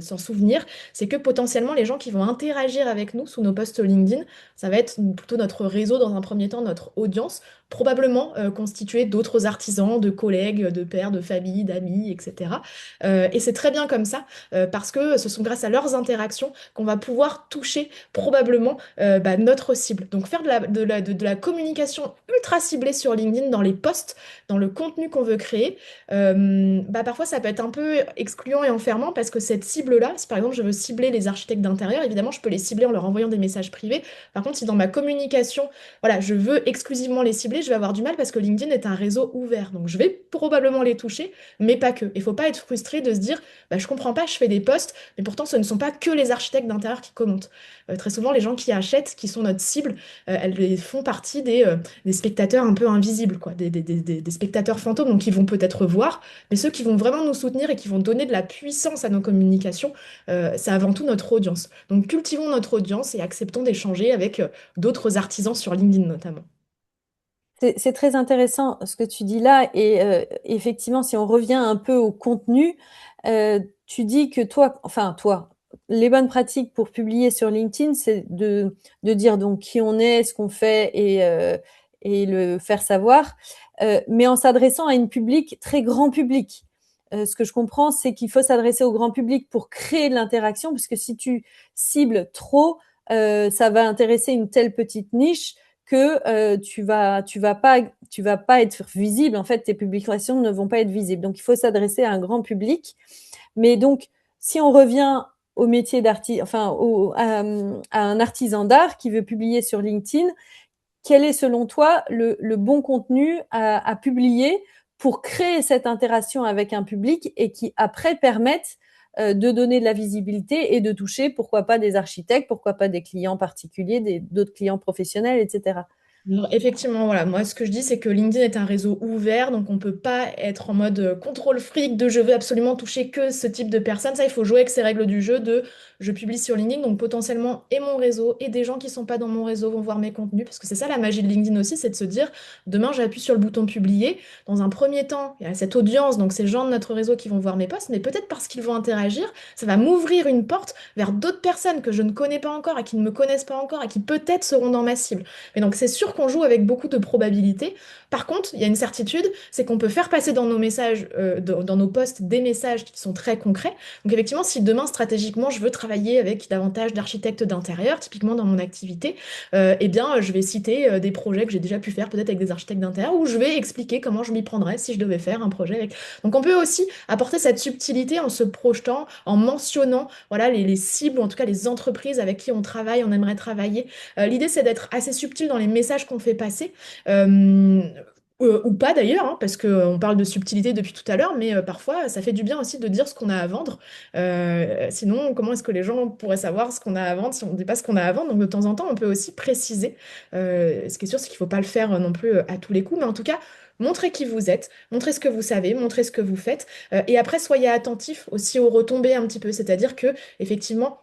s'en souvenir. C'est que potentiellement, les gens qui vont interagir avec nous sous nos posts LinkedIn, ça va être plutôt notre réseau dans un premier temps, notre audience, probablement constituée d'autres artisans, de collègues, de pairs, de familles, d'amis, etc. Et c'est très bien comme ça, parce que ce sont grâce à leurs interactions qu'on va pouvoir toucher probablement bah, notre cible. Donc faire de la communication ultra ciblée sur LinkedIn dans les posts, dans le contenu qu'on veut créer, bah, parfois ça peut être un peu excluant et enfermant parce que cette cible-là, si par exemple je veux cibler les architectes d'intérieur, évidemment je peux les cibler en leur envoyant des messages privés. Par contre, si dans ma communication, voilà, je veux exclusivement les cibler, je vais avoir du mal parce que LinkedIn est un réseau ouvert. Donc je vais probablement les toucher, mais pas que. Il faut pas être frustré de se dire, bah, je comprends pas, je fais des posts, mais pourtant ce ne sont pas que les architectes d'intérieur qui commentent. Très souvent, les gens qui achètent, qui sont notre cible, elles font partie des spectateurs un peu invisibles, quoi, des spectateurs fantômes, donc qui vont peut-être voir, mais ceux qui vont vraiment nous soutenir et qui vont donner de la puissance à nos communications, c'est avant tout notre audience. Donc cultivons notre audience et acceptons d'échanger avec d'autres artisans sur LinkedIn notamment. C'est très intéressant ce que tu dis là. Et effectivement, si on revient un peu au contenu, tu dis que toi, enfin toi, les bonnes pratiques pour publier sur LinkedIn, c'est de dire donc qui on est, ce qu'on fait et le faire savoir, mais en s'adressant à une public très grand public. Ce que je comprends, c'est qu'il faut s'adresser au grand public pour créer de l'interaction, parce que si tu cibles trop, ça va intéresser une telle petite niche que tu vas pas être visible. En fait, tes publications ne vont pas être visibles. Donc, il faut s'adresser à un grand public. Mais donc, si on revient au métier d'artisan, enfin, à un artisan d'art qui veut publier sur LinkedIn, quel est selon toi le bon contenu à publier pour créer cette interaction avec un public et qui après permette de donner de la visibilité et de toucher, pourquoi pas des architectes, pourquoi pas des clients particuliers, d'autres clients professionnels, etc. Alors, effectivement, voilà, moi ce que je dis c'est que LinkedIn est un réseau ouvert, donc on ne peut pas être en mode contrôle fric de je veux absolument toucher que ce type de personnes. Ça, il faut jouer avec ces règles du jeu de je publie sur LinkedIn, donc potentiellement et mon réseau et des gens qui sont pas dans mon réseau vont voir mes contenus, parce que c'est ça la magie de LinkedIn aussi, c'est de se dire demain j'appuie sur le bouton publier. Dans un premier temps, il y a cette audience, donc ces gens de notre réseau qui vont voir mes posts, mais peut-être parce qu'ils vont interagir, ça va m'ouvrir une porte vers d'autres personnes que je ne connais pas encore et qui ne me connaissent pas encore et qui peut-être seront dans ma cible. Mais donc c'est sûr qu'on joue avec beaucoup de probabilités. Par contre, il y a une certitude, c'est qu'on peut faire passer dans nos messages, dans nos posts, des messages qui sont très concrets. Donc effectivement, si demain, stratégiquement, je veux travailler avec davantage d'architectes d'intérieur, typiquement dans mon activité, eh bien, je vais citer des projets que j'ai déjà pu faire peut-être avec des architectes d'intérieur, ou je vais expliquer comment je m'y prendrais si je devais faire un projet avec. Donc on peut aussi apporter cette subtilité en se projetant, en mentionnant voilà, les cibles, ou en tout cas les entreprises avec qui on travaille, on aimerait travailler. L'idée, c'est d'être assez subtil dans les messages qu'on fait passer. Euh, ou pas d'ailleurs, hein, parce qu'on parle de subtilité depuis tout à l'heure, mais parfois ça fait du bien aussi de dire ce qu'on a à vendre. Sinon, comment est-ce que les gens pourraient savoir ce qu'on a à vendre si on ne dit pas ce qu'on a à vendre? Donc de temps en temps, on peut aussi préciser. Ce qui est sûr, c'est qu'il ne faut pas le faire non plus à tous les coups, mais en tout cas, montrez qui vous êtes, montrez ce que vous savez, montrez ce que vous faites, et après, soyez attentifs aussi aux retombées un petit peu, c'est-à-dire que effectivement,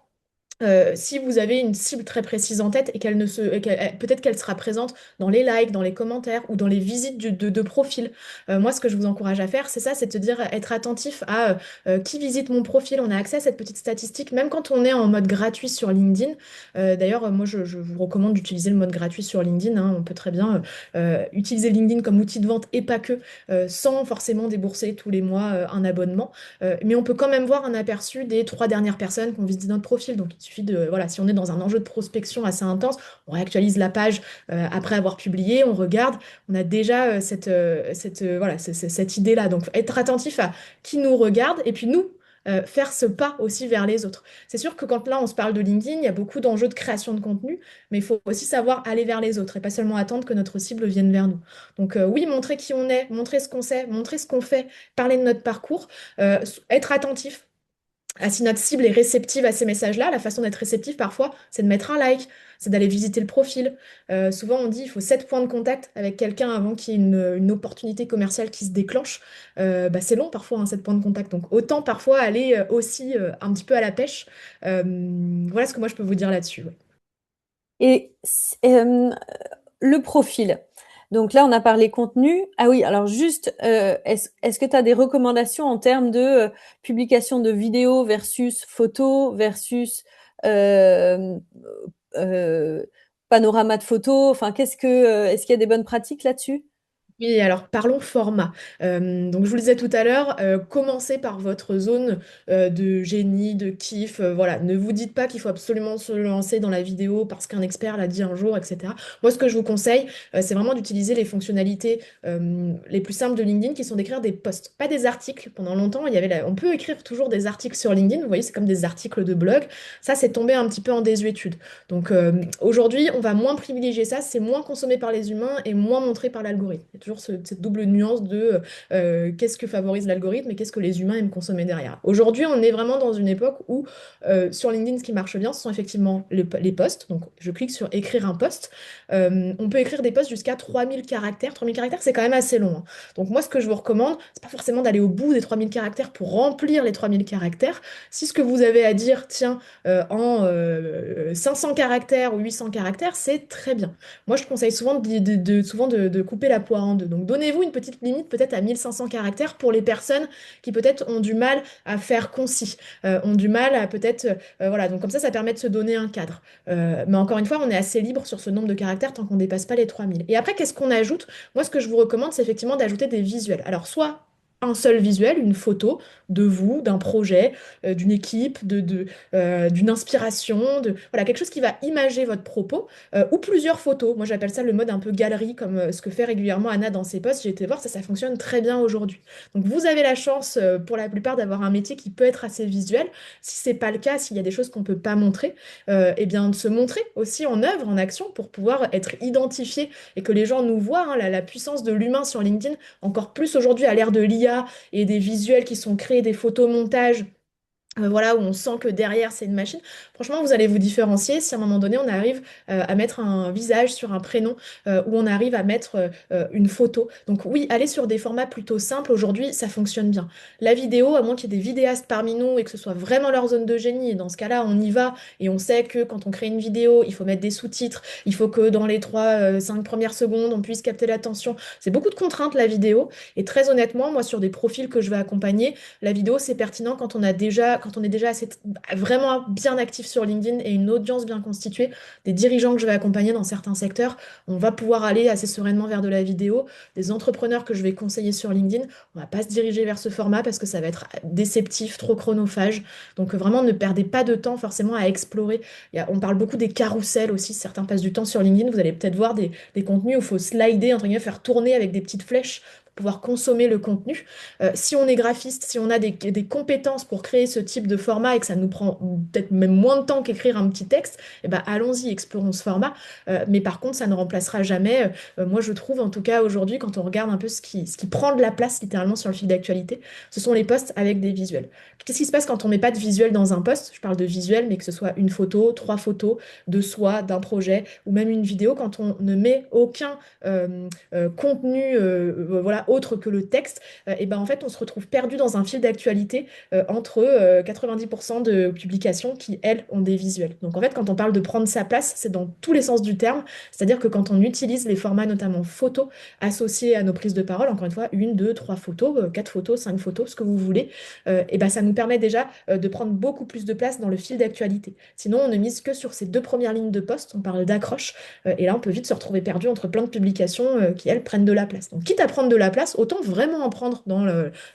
si vous avez une cible très précise en tête et qu'elle ne se, peut-être qu'elle sera présente dans les likes, dans les commentaires ou dans les visites de profil. Moi, ce que je vous encourage à faire, c'est ça, c'est de dire, être attentif à qui visite mon profil. On a accès à cette petite statistique, même quand on est en mode gratuit sur LinkedIn. D'ailleurs, moi, je vous recommande d'utiliser le mode gratuit sur LinkedIn, hein. On peut très bien utiliser LinkedIn comme outil de vente et pas que, sans forcément débourser tous les mois un abonnement. Mais on peut quand même voir un aperçu des 3 dernières personnes qui ont visité notre profil. Donc, il suffit de, voilà, si on est dans un enjeu de prospection assez intense, on réactualise la page après avoir publié, on regarde, on a déjà voilà, cette idée-là. Donc, être attentif à qui nous regarde et puis nous, faire ce pas aussi vers les autres. C'est sûr que quand là, on se parle de LinkedIn, il y a beaucoup d'enjeux de création de contenu, mais il faut aussi savoir aller vers les autres et pas seulement attendre que notre cible vienne vers nous. Donc, oui, montrer qui on est, montrer ce qu'on sait, montrer ce qu'on fait, parler de notre parcours, être attentif si notre cible est réceptive à ces messages-là. La façon d'être réceptif parfois, c'est de mettre un like, c'est d'aller visiter le profil. Souvent, on dit il faut 7 points de contact avec quelqu'un avant qu'il y ait une opportunité commerciale qui se déclenche. Bah, c'est long parfois, hein, 7 points de contact. Donc autant parfois aller aussi un petit peu à la pêche. Euh, voilà ce que moi je peux vous dire là-dessus. Ouais. Et le profil. Donc là, on a parlé contenu. Ah oui, alors juste, est-ce que tu as des recommandations en termes de publication de vidéos versus photos versus euh, euh, panorama de photos? Enfin, est-ce qu'il y a des bonnes pratiques là-dessus? Oui, alors parlons format. Donc je vous le disais tout à l'heure, commencez par votre zone de génie, de kiff. Voilà, ne vous dites pas qu'il faut absolument se lancer dans la vidéo parce qu'un expert l'a dit un jour, etc. Moi, ce que je vous conseille, c'est vraiment d'utiliser les fonctionnalités les plus simples de LinkedIn, qui sont d'écrire des posts, pas des articles. Pendant longtemps, on peut écrire toujours des articles sur LinkedIn. Vous voyez, c'est comme des articles de blog. Ça, c'est tombé un petit peu en désuétude. Donc aujourd'hui, on va moins privilégier ça. C'est moins consommé par les humains et moins montré par l'algorithme. Il y a toujours cette double nuance de qu'est-ce que favorise l'algorithme et qu'est-ce que les humains aiment consommer derrière. Aujourd'hui, on est vraiment dans une époque où sur LinkedIn, ce qui marche bien, ce sont effectivement les posts. Donc, je clique sur écrire un post. On peut écrire des posts jusqu'à 3000 caractères. 3000 caractères, c'est quand même assez long, hein. Donc, moi, ce que je vous recommande, c'est pas forcément d'aller au bout des 3000 caractères pour remplir les 3000 caractères. Si ce que vous avez à dire tient en 500 caractères ou 800 caractères, c'est très bien. Moi, je conseille souvent de couper la poire en deux. Donc, donnez-vous une petite limite peut-être à 1500 caractères pour les personnes qui peut-être ont du mal à faire concis, ont du mal à peut-être... voilà, donc comme ça permet de se donner un cadre. Mais encore une fois, on est assez libre sur ce nombre de caractères tant qu'on ne dépasse pas les 3000. Et après, qu'est-ce qu'on ajoute? Moi, ce que je vous recommande, c'est effectivement d'ajouter des visuels. Alors, soit un seul visuel, une photo de vous, d'un projet, d'une équipe, d'une inspiration, voilà, quelque chose qui va imager votre propos, ou plusieurs photos. Moi, j'appelle ça le mode un peu galerie, comme ce que fait régulièrement Anna dans ses posts. J'ai été voir, ça fonctionne très bien aujourd'hui. Donc, vous avez la chance, pour la plupart, d'avoir un métier qui peut être assez visuel. Si c'est pas le cas, s'il y a des choses qu'on peut pas montrer, eh bien, de se montrer aussi en œuvre, en action, pour pouvoir être identifié et que les gens nous voient, hein, la puissance de l'humain sur LinkedIn, encore plus aujourd'hui à l'ère de l'IA et des visuels qui sont créés, des photomontages. Voilà, où on sent que derrière c'est une machine. Franchement, vous allez vous différencier si à un moment donné on arrive à mettre un visage sur un prénom, ou on arrive à mettre une photo. Donc oui, aller sur des formats plutôt simples aujourd'hui, ça fonctionne bien. La vidéo, à moins qu'il y ait des vidéastes parmi nous et que ce soit vraiment leur zone de génie, et dans ce cas-là, on y va et on sait que quand on crée une vidéo, il faut mettre des sous-titres, il faut que dans les 3 5 premières secondes, on puisse capter l'attention. C'est beaucoup de contraintes la vidéo. Et très honnêtement, moi sur des profils que je vais accompagner, la vidéo c'est pertinent quand quand on est déjà vraiment bien actif sur LinkedIn et une audience bien constituée, des dirigeants que je vais accompagner dans certains secteurs, on va pouvoir aller assez sereinement vers de la vidéo. Des entrepreneurs que je vais conseiller sur LinkedIn, on va pas se diriger vers ce format parce que ça va être déceptif, trop chronophage. Donc vraiment, ne perdez pas de temps forcément à explorer. On parle beaucoup des carousels aussi. Certains passent du temps sur LinkedIn. Vous allez peut-être voir des contenus où il faut slider, entre guillemets, faire tourner avec des petites flèches pour pouvoir consommer le contenu. Si on est graphiste, si on a des compétences pour créer ce type de format et que ça nous prend peut-être même moins de temps qu'écrire un petit texte, eh ben, allons-y, explorons ce format. Mais par contre, ça ne remplacera jamais. Moi, je trouve, en tout cas aujourd'hui, quand on regarde un peu ce qui prend de la place littéralement sur le fil d'actualité, ce sont les posts avec des visuels. Qu'est-ce qui se passe quand on met pas de visuel dans un post? Je parle de visuel, mais que ce soit une photo, trois photos de soi, d'un projet, ou même une vidéo, quand on ne met aucun contenu voilà, autre que le texte, et ben en fait, on se retrouve perdu dans un fil d'actualité entre 90% de publications qui, elles, ont des visuels. Donc en fait, quand on parle de prendre sa place, c'est dans tous les sens du terme, c'est-à-dire que quand on utilise les formats, notamment photos, associés à nos prises de parole, encore une fois, une, deux, trois photos, quatre photos, cinq photos, ce que vous voulez, et ben ça nous permet déjà de prendre beaucoup plus de place dans le fil d'actualité. Sinon, on ne mise que sur ces deux premières lignes de poste, on parle d'accroche, et là, on peut vite se retrouver perdu entre plein de publications qui, elles, prennent de la place. Donc, quitte à prendre de la place, autant vraiment en prendre dans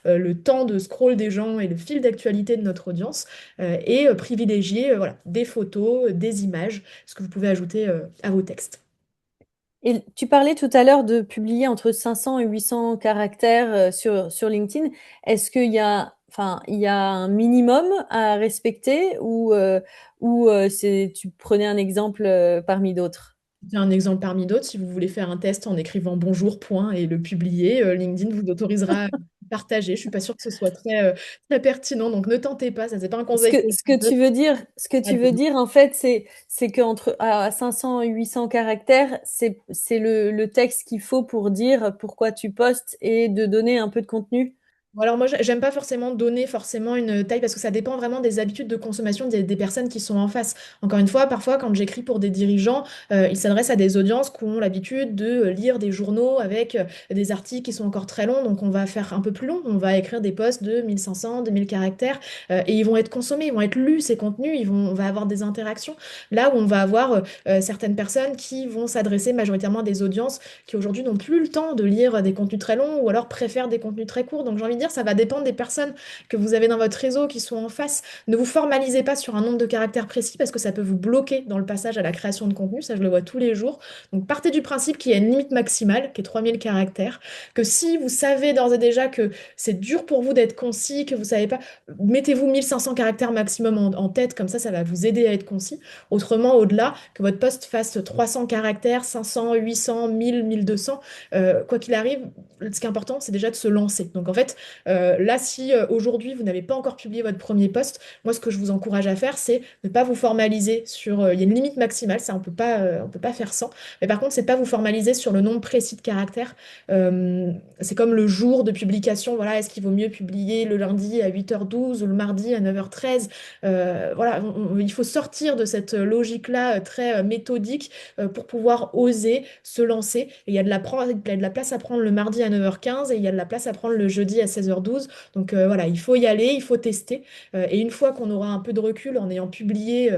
le temps de scroll des gens et le fil d'actualité de notre audience, et privilégier voilà, des photos, des images, ce que vous pouvez ajouter à vos textes. Et tu parlais tout à l'heure de publier entre 500 et 800 caractères sur LinkedIn. Est-ce qu'il y a, enfin, il y a un minimum à respecter ou tu prenais un exemple parmi d'autres? C'est un exemple parmi d'autres. Si vous voulez faire un test en écrivant bonjour, point, et le publier, LinkedIn vous autorisera à partager. Je suis pas sûre que ce soit très pertinent, donc ne tentez pas. Ça, c'est pas un Ce conseil que, que je ce vous que tu veux dire, ce que tu veux donne. dire, en fait, c'est qu'entre à 500 et 800 caractères, c'est le texte qu'il faut pour dire pourquoi tu postes et de donner un peu de contenu. Bon, alors moi, j'aime pas forcément donner forcément une taille parce que ça dépend vraiment des habitudes de consommation des personnes qui sont en face. Encore une fois, parfois, quand j'écris pour des dirigeants, ils s'adressent à des audiences qui ont l'habitude de lire des journaux avec des articles qui sont encore très longs. Donc, on va faire un peu plus long. On va écrire des posts de 1500, 2000 caractères et ils vont être consommés, ils vont être lus, ces contenus, on va avoir des interactions. Là où on va avoir certaines personnes qui vont s'adresser majoritairement à des audiences qui aujourd'hui n'ont plus le temps de lire des contenus très longs ou alors préfèrent des contenus très courts. Donc j'ai envie de dire, ça va dépendre des personnes que vous avez dans votre réseau qui sont en face. Ne vous formalisez pas sur un nombre de caractères précis parce que ça peut vous bloquer dans le passage à la création de contenu. Ça, je le vois tous les jours. Donc partez du principe qu'il y a une limite maximale qui est 3000 caractères. Que si vous savez d'ores et déjà que c'est dur pour vous d'être concis, que vous savez pas, mettez-vous 1500 caractères maximum en tête. Comme ça va vous aider à être concis. Autrement, au-delà, que votre post fasse 300 caractères, 500, 800, 1000, 1200, quoi qu'il arrive, ce qui est important, c'est déjà de se lancer. Donc en fait, là, si aujourd'hui vous n'avez pas encore publié votre premier post, moi ce que je vous encourage à faire, c'est ne pas vous formaliser sur. Il y a une limite maximale, ça on peut pas faire sans. Mais par contre, c'est pas vous formaliser sur le nombre précis de caractères. C'est comme le jour de publication. Voilà, est-ce qu'il vaut mieux publier le lundi à 8h12 ou le mardi à 9h13? Voilà, il faut sortir de cette logique-là très méthodique pour pouvoir oser se lancer. Et il y a de la place à prendre le mardi à 9h15 et il y a de la place à prendre le jeudi à 16h12. Donc voilà, il faut y aller, il faut tester. Et une fois qu'on aura un peu de recul en ayant publié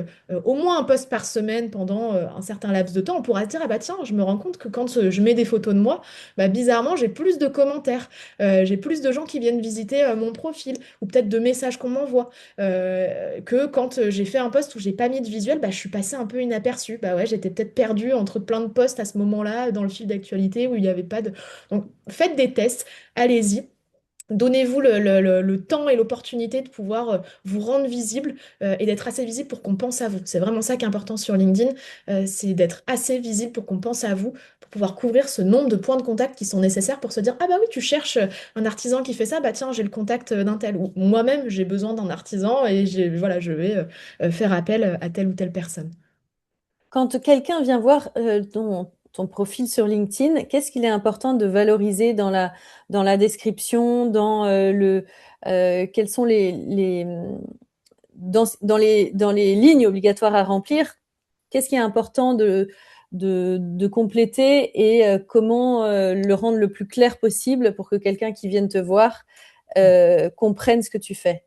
au moins un post par semaine pendant un certain laps de temps, on pourra se dire, ah bah tiens, je me rends compte que quand je mets des photos de moi, bah, bizarrement, j'ai plus de commentaires, j'ai plus de gens qui viennent visiter mon profil ou peut-être de messages qu'on m'envoie que quand j'ai fait un post où j'ai pas mis de visuel, bah, je suis passée un peu inaperçue. Bah ouais, j'étais peut-être perdue entre plein de posts à ce moment-là dans le fil d'actualité où il n'y avait pas de... Donc faites des tests, allez-y. Donnez-vous le temps et l'opportunité de pouvoir vous rendre visible et d'être assez visible pour qu'on pense à vous. C'est vraiment ça qui est important sur LinkedIn, c'est d'être assez visible pour qu'on pense à vous, pour pouvoir couvrir ce nombre de points de contact qui sont nécessaires pour se dire, ah bah oui, tu cherches un artisan qui fait ça, bah tiens, j'ai le contact d'un tel. Ou moi-même, j'ai besoin d'un artisan et voilà, je vais faire appel à telle ou telle personne. Quand quelqu'un vient voir ton profil sur LinkedIn, qu'est-ce qu'il est important de valoriser dans la description, quels sont dans les lignes obligatoires à remplir, qu'est-ce qui est important de compléter et comment le rendre le plus clair possible pour que quelqu'un qui vienne te voir comprenne ce que tu fais?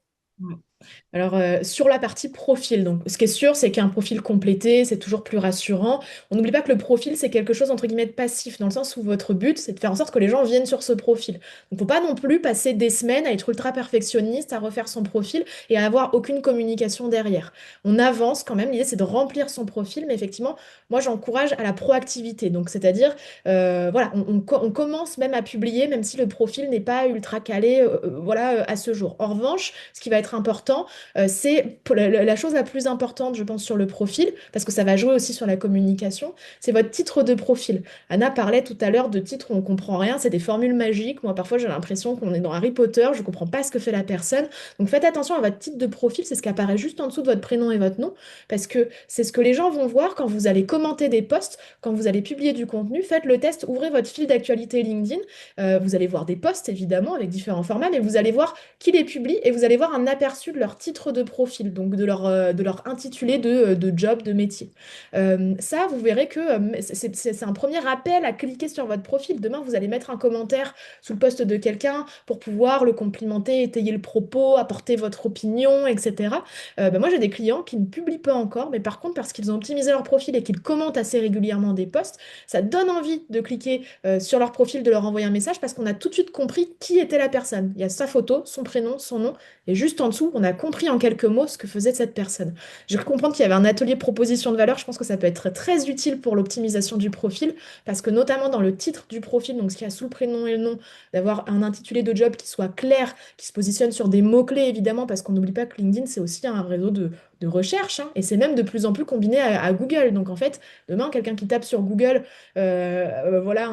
Alors, sur la partie profil, donc, ce qui est sûr, c'est qu'un profil complété, c'est toujours plus rassurant. On n'oublie pas que le profil, c'est quelque chose, entre guillemets, de passif, dans le sens où votre but, c'est de faire en sorte que les gens viennent sur ce profil. Donc, faut pas non plus passer des semaines à être ultra perfectionniste, à refaire son profil et à avoir aucune communication derrière. On avance quand même, l'idée, c'est de remplir son profil, mais effectivement, moi, j'encourage à la proactivité. Donc, c'est-à-dire, voilà, on commence même à publier, même si le profil n'est pas ultra calé, voilà, à ce jour. En revanche, ce qui va être important, c'est la chose la plus importante, je pense, sur le profil, parce que ça va jouer aussi sur la communication, c'est votre titre de profil. Anna parlait tout à l'heure de titres où on comprend rien, c'est des formules magiques. Moi, parfois, j'ai l'impression qu'on est dans Harry Potter, je comprends pas ce que fait la personne. Donc, faites attention à votre titre de profil, c'est ce qui apparaît juste en dessous de votre prénom et votre nom, parce que c'est ce que les gens vont voir quand vous allez commenter des posts, quand vous allez publier du contenu. Faites le test, ouvrez votre fil d'actualité LinkedIn. Vous allez voir des posts, évidemment, avec différents formats, mais vous allez voir qui les publie et vous allez voir un aperçu de leur titre de profil, donc de leur intitulé de job, de métier. Ça, vous verrez que c'est un premier appel à cliquer sur votre profil. Demain, vous allez mettre un commentaire sous le post de quelqu'un pour pouvoir le complimenter, étayer le propos, apporter votre opinion, etc. Moi, j'ai des clients qui ne publient pas encore, mais par contre, parce qu'ils ont optimisé leur profil et qu'ils commentent assez régulièrement des posts, ça donne envie de cliquer sur leur profil, de leur envoyer un message parce qu'on a tout de suite compris qui était la personne. Il y a sa photo, son prénom, son nom, et juste en dessous, on a compris en quelques mots ce que faisait cette personne. J'ai cru comprendre qu'il y avait un atelier proposition de valeur. Je pense que ça peut être très utile pour l'optimisation du profil, parce que notamment dans le titre du profil, donc ce qu'il y a sous le prénom et le nom, d'avoir un intitulé de job qui soit clair, qui se positionne sur des mots-clés évidemment, parce qu'on n'oublie pas que LinkedIn, c'est aussi un réseau de recherche, hein, et c'est même de plus en plus combiné à Google. Donc en fait, demain, quelqu'un qui tape sur Google, voilà,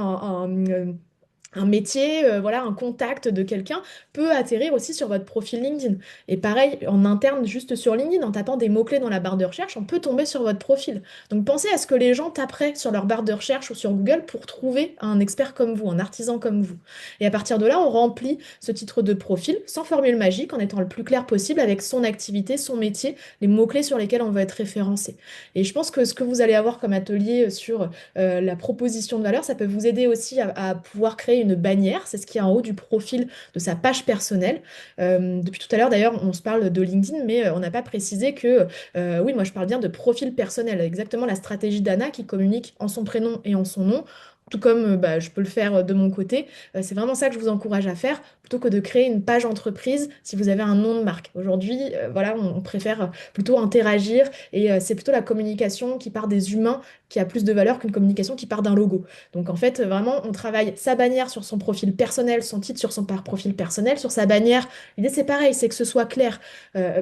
un métier, voilà, un contact de quelqu'un peut atterrir aussi sur votre profil LinkedIn. Et pareil, en interne, juste sur LinkedIn, en tapant des mots-clés dans la barre de recherche, on peut tomber sur votre profil. Donc pensez à ce que les gens taperaient sur leur barre de recherche ou sur Google pour trouver un expert comme vous, un artisan comme vous. Et à partir de là, on remplit ce titre de profil sans formule magique, en étant le plus clair possible avec son activité, son métier, les mots-clés sur lesquels on va être référencé. Et je pense que ce que vous allez avoir comme atelier sur la proposition de valeur, ça peut vous aider aussi à pouvoir créer une bannière. C'est ce qui est en haut du profil de sa page personnelle. Depuis tout à l'heure, d'ailleurs, on se parle de LinkedIn, mais on n'a pas précisé que, oui, moi je parle bien de profil personnel, exactement la stratégie d'Anna qui communique en son prénom et en son nom. Tout comme bah, je peux le faire de mon côté. C'est vraiment ça que je vous encourage à faire, plutôt que de créer une page entreprise si vous avez un nom de marque. Aujourd'hui, voilà, on préfère plutôt interagir et c'est plutôt la communication qui part des humains qui a plus de valeur qu'une communication qui part d'un logo. Donc en fait, vraiment, on travaille sa bannière sur son profil personnel, son titre sur son profil personnel, sur sa bannière. L'idée, c'est pareil, c'est que ce soit clair.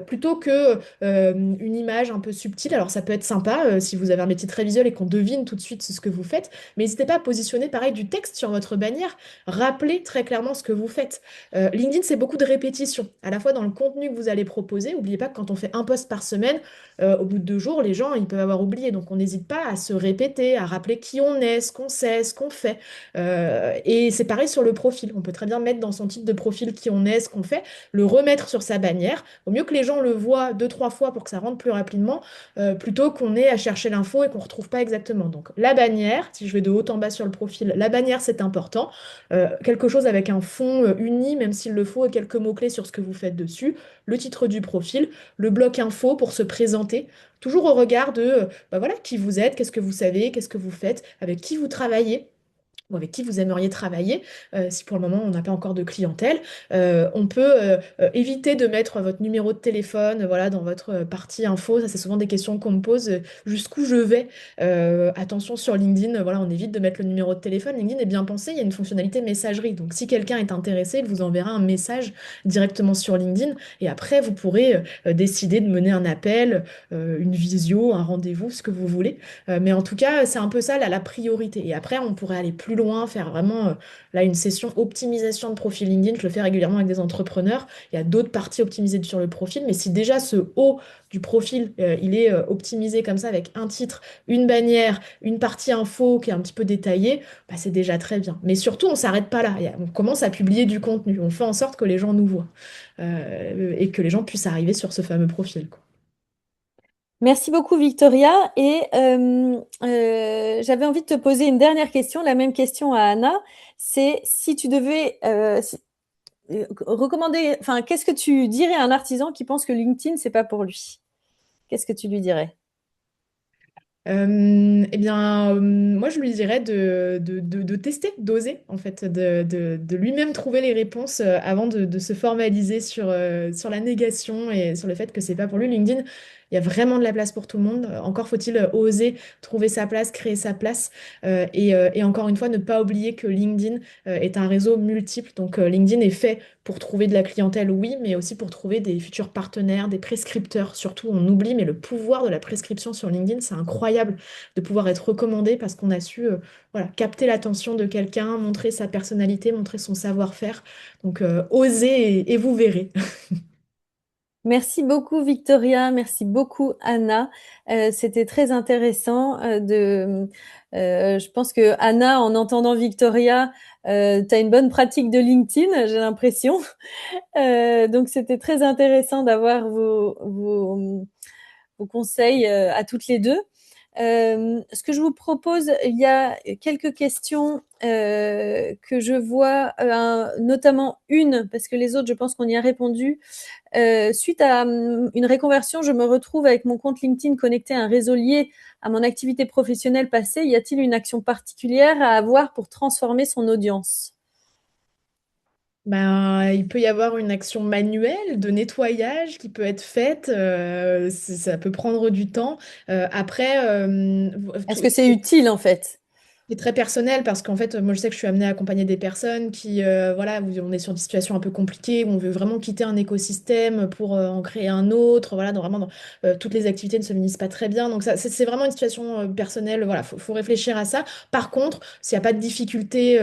Plutôt que une image un peu subtile. Alors ça peut être sympa si vous avez un métier très visuel et qu'on devine tout de suite ce que vous faites, mais n'hésitez pas à positionner pareil du texte sur votre bannière. Rappelez très clairement ce que vous faites. LinkedIn, c'est beaucoup de répétitions, à la fois dans le contenu que vous allez proposer. N'oubliez pas que quand on fait un post par semaine, au bout de 2 jours, les gens, ils peuvent avoir oublié. Donc, on n'hésite pas à se répéter, à rappeler qui on est, ce qu'on sait, ce qu'on fait. Et c'est pareil sur le profil. On peut très bien mettre dans son titre de profil qui on est, ce qu'on fait, le remettre sur sa bannière. Vaut mieux que les gens le voient 2, 3 fois pour que ça rentre plus rapidement, plutôt qu'on ait à chercher l'info et qu'on ne retrouve pas exactement. Donc, la bannière, si je vais de haut en bas sur le profil, la bannière, c'est important. Quelque chose avec un fond uni, même s'il le faut, et quelques mots-clés sur ce que vous faites dessus. Le titre du profil, le bloc info pour se présenter, toujours au regard de bah voilà, qui vous êtes, qu'est-ce que vous savez, qu'est-ce que vous faites, avec qui vous travaillez ou avec qui vous aimeriez travailler, si pour le moment on n'a pas encore de clientèle. On peut éviter de mettre votre numéro de téléphone voilà, dans votre partie info. Ça, c'est souvent des questions qu'on me pose. Jusqu'où je vais? Attention sur LinkedIn, voilà, on évite de mettre le numéro de téléphone. LinkedIn est bien pensé, il y a une fonctionnalité messagerie. Donc si quelqu'un est intéressé, il vous enverra un message directement sur LinkedIn et après vous pourrez décider de mener un appel, une visio, un rendez-vous, ce que vous voulez. Mais en tout cas, c'est un peu ça la priorité. Et après, on pourrait aller plus loin, faire vraiment là une session optimisation de profil LinkedIn. Je le fais régulièrement avec des entrepreneurs. Il y a d'autres parties optimisées sur le profil, mais si déjà ce haut du profil, il est optimisé comme ça avec un titre, une bannière, une partie info qui est un petit peu détaillée, bah, c'est déjà très bien. Mais surtout, on s'arrête pas là. On commence à publier du contenu. On fait en sorte que les gens nous voient et que les gens puissent arriver sur ce fameux profil, quoi. Merci beaucoup, Victoria. Et j'avais envie de te poser une dernière question, la même question à Anna. C'est si tu devais, recommander, enfin, qu'est-ce que tu dirais à un artisan qui pense que LinkedIn, c'est pas pour lui? Qu'est-ce que tu lui dirais? Eh bien, moi, je lui dirais de tester, d'oser, en fait, de lui-même trouver les réponses avant de se formaliser sur la négation et sur le fait que c'est pas pour lui. LinkedIn, il y a vraiment de la place pour tout le monde. Encore faut-il oser trouver sa place, créer sa place. Et encore une fois, ne pas oublier que LinkedIn est un réseau multiple. Donc, LinkedIn est fait pour trouver de la clientèle, oui, mais aussi pour trouver des futurs partenaires, des prescripteurs. Surtout, on oublie, mais le pouvoir de la prescription sur LinkedIn, c'est incroyable de pouvoir être recommandé parce qu'on a su voilà, capter l'attention de quelqu'un, montrer sa personnalité, montrer son savoir-faire. Donc, osez et vous verrez. Merci beaucoup Victoria, merci beaucoup Anna. C'était très intéressant je pense que Anna, en entendant Victoria, tu as une bonne pratique de LinkedIn, j'ai l'impression. Donc c'était très intéressant d'avoir vos conseils à toutes les deux. Ce que je vous propose, il y a quelques questions que je vois, notamment une, parce que les autres, je pense qu'on y a répondu. Suite à une reconversion, je me retrouve avec mon compte LinkedIn connecté à un réseau lié à mon activité professionnelle passée. Y a-t-il une action particulière à avoir pour transformer son audience? Ben, il peut y avoir une action manuelle de nettoyage qui peut être faite. Ça peut prendre du temps. Après, Est-ce que c'est utile en fait? c'est très personnel parce qu'en fait, moi je sais que je suis amenée à accompagner des personnes qui, voilà, où on est sur des situations un peu compliquées, où on veut vraiment quitter un écosystème pour en créer un autre. Voilà, toutes les activités ne se finissent pas très bien. Donc ça, c'est vraiment une situation personnelle. Voilà, faut réfléchir à ça. Par contre, s'il n'y a pas de difficulté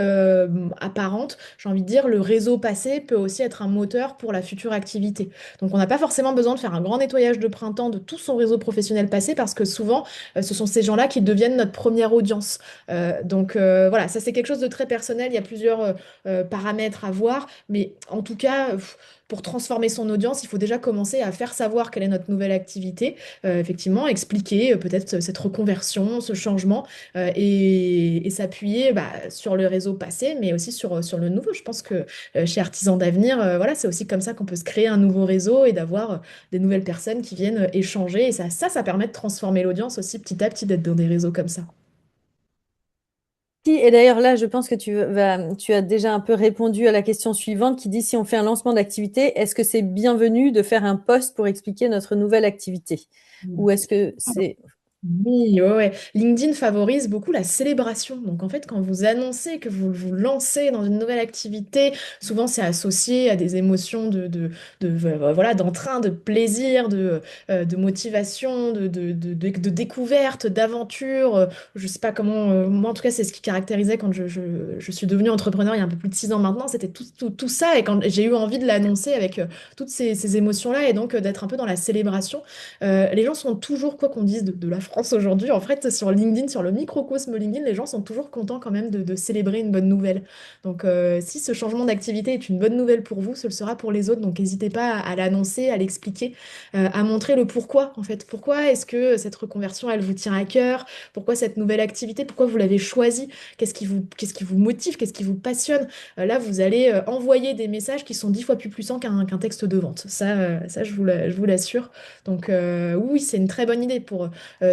apparente, j'ai envie de dire, le réseau passé peut aussi être un moteur pour la future activité. Donc on n'a pas forcément besoin de faire un grand nettoyage de printemps de tout son réseau professionnel passé parce que souvent, ce sont ces gens-là qui deviennent notre première audience. Voilà, ça c'est quelque chose de très personnel, il y a plusieurs paramètres à voir, mais en tout cas, pour transformer son audience, il faut déjà commencer à faire savoir quelle est notre nouvelle activité, effectivement, expliquer peut-être cette reconversion, ce changement, et s'appuyer bah, sur le réseau passé, mais aussi sur le nouveau. Je pense que chez Artisans d'Avenir, voilà, c'est aussi comme ça qu'on peut se créer un nouveau réseau et d'avoir des nouvelles personnes qui viennent échanger, et ça permet de transformer l'audience aussi petit à petit, d'être dans des réseaux comme ça. Si, et d'ailleurs là, je pense que tu as déjà un peu répondu à la question suivante qui dit si on fait un lancement d'activité, est-ce que c'est bienvenu de faire un post pour expliquer notre nouvelle activité? Ou est-ce que c'est... Oui, ouais, ouais. LinkedIn favorise beaucoup la célébration. Donc en fait, quand vous annoncez que vous vous lancez dans une nouvelle activité, souvent c'est associé à des émotions voilà, d'entrain, de plaisir, de motivation, de découverte, d'aventure. Je sais pas comment, moi en tout cas, c'est ce qui caractérisait quand je suis devenue entrepreneur il y a un peu plus de 6 ans maintenant. C'était tout ça. Et quand j'ai eu envie de l'annoncer avec toutes ces émotions-là et donc d'être un peu dans la célébration. Les gens sont toujours, quoi qu'on dise de la France aujourd'hui, en fait, sur LinkedIn, sur le microcosme LinkedIn, les gens sont toujours contents quand même de célébrer une bonne nouvelle. Donc, si ce changement d'activité est une bonne nouvelle pour vous, ce le sera pour les autres. Donc, n'hésitez pas à l'annoncer, à l'expliquer, à montrer le pourquoi, en fait. Pourquoi est-ce que cette reconversion, elle vous tient à cœur? Pourquoi cette nouvelle activité? Pourquoi vous l'avez choisie? Qu'est-ce qui vous motive? Qu'est-ce qui vous passionne? Là, vous allez envoyer des messages qui sont 10 fois plus puissants qu'un texte de vente. Ça, je vous l'assure. Donc oui, c'est une très bonne idée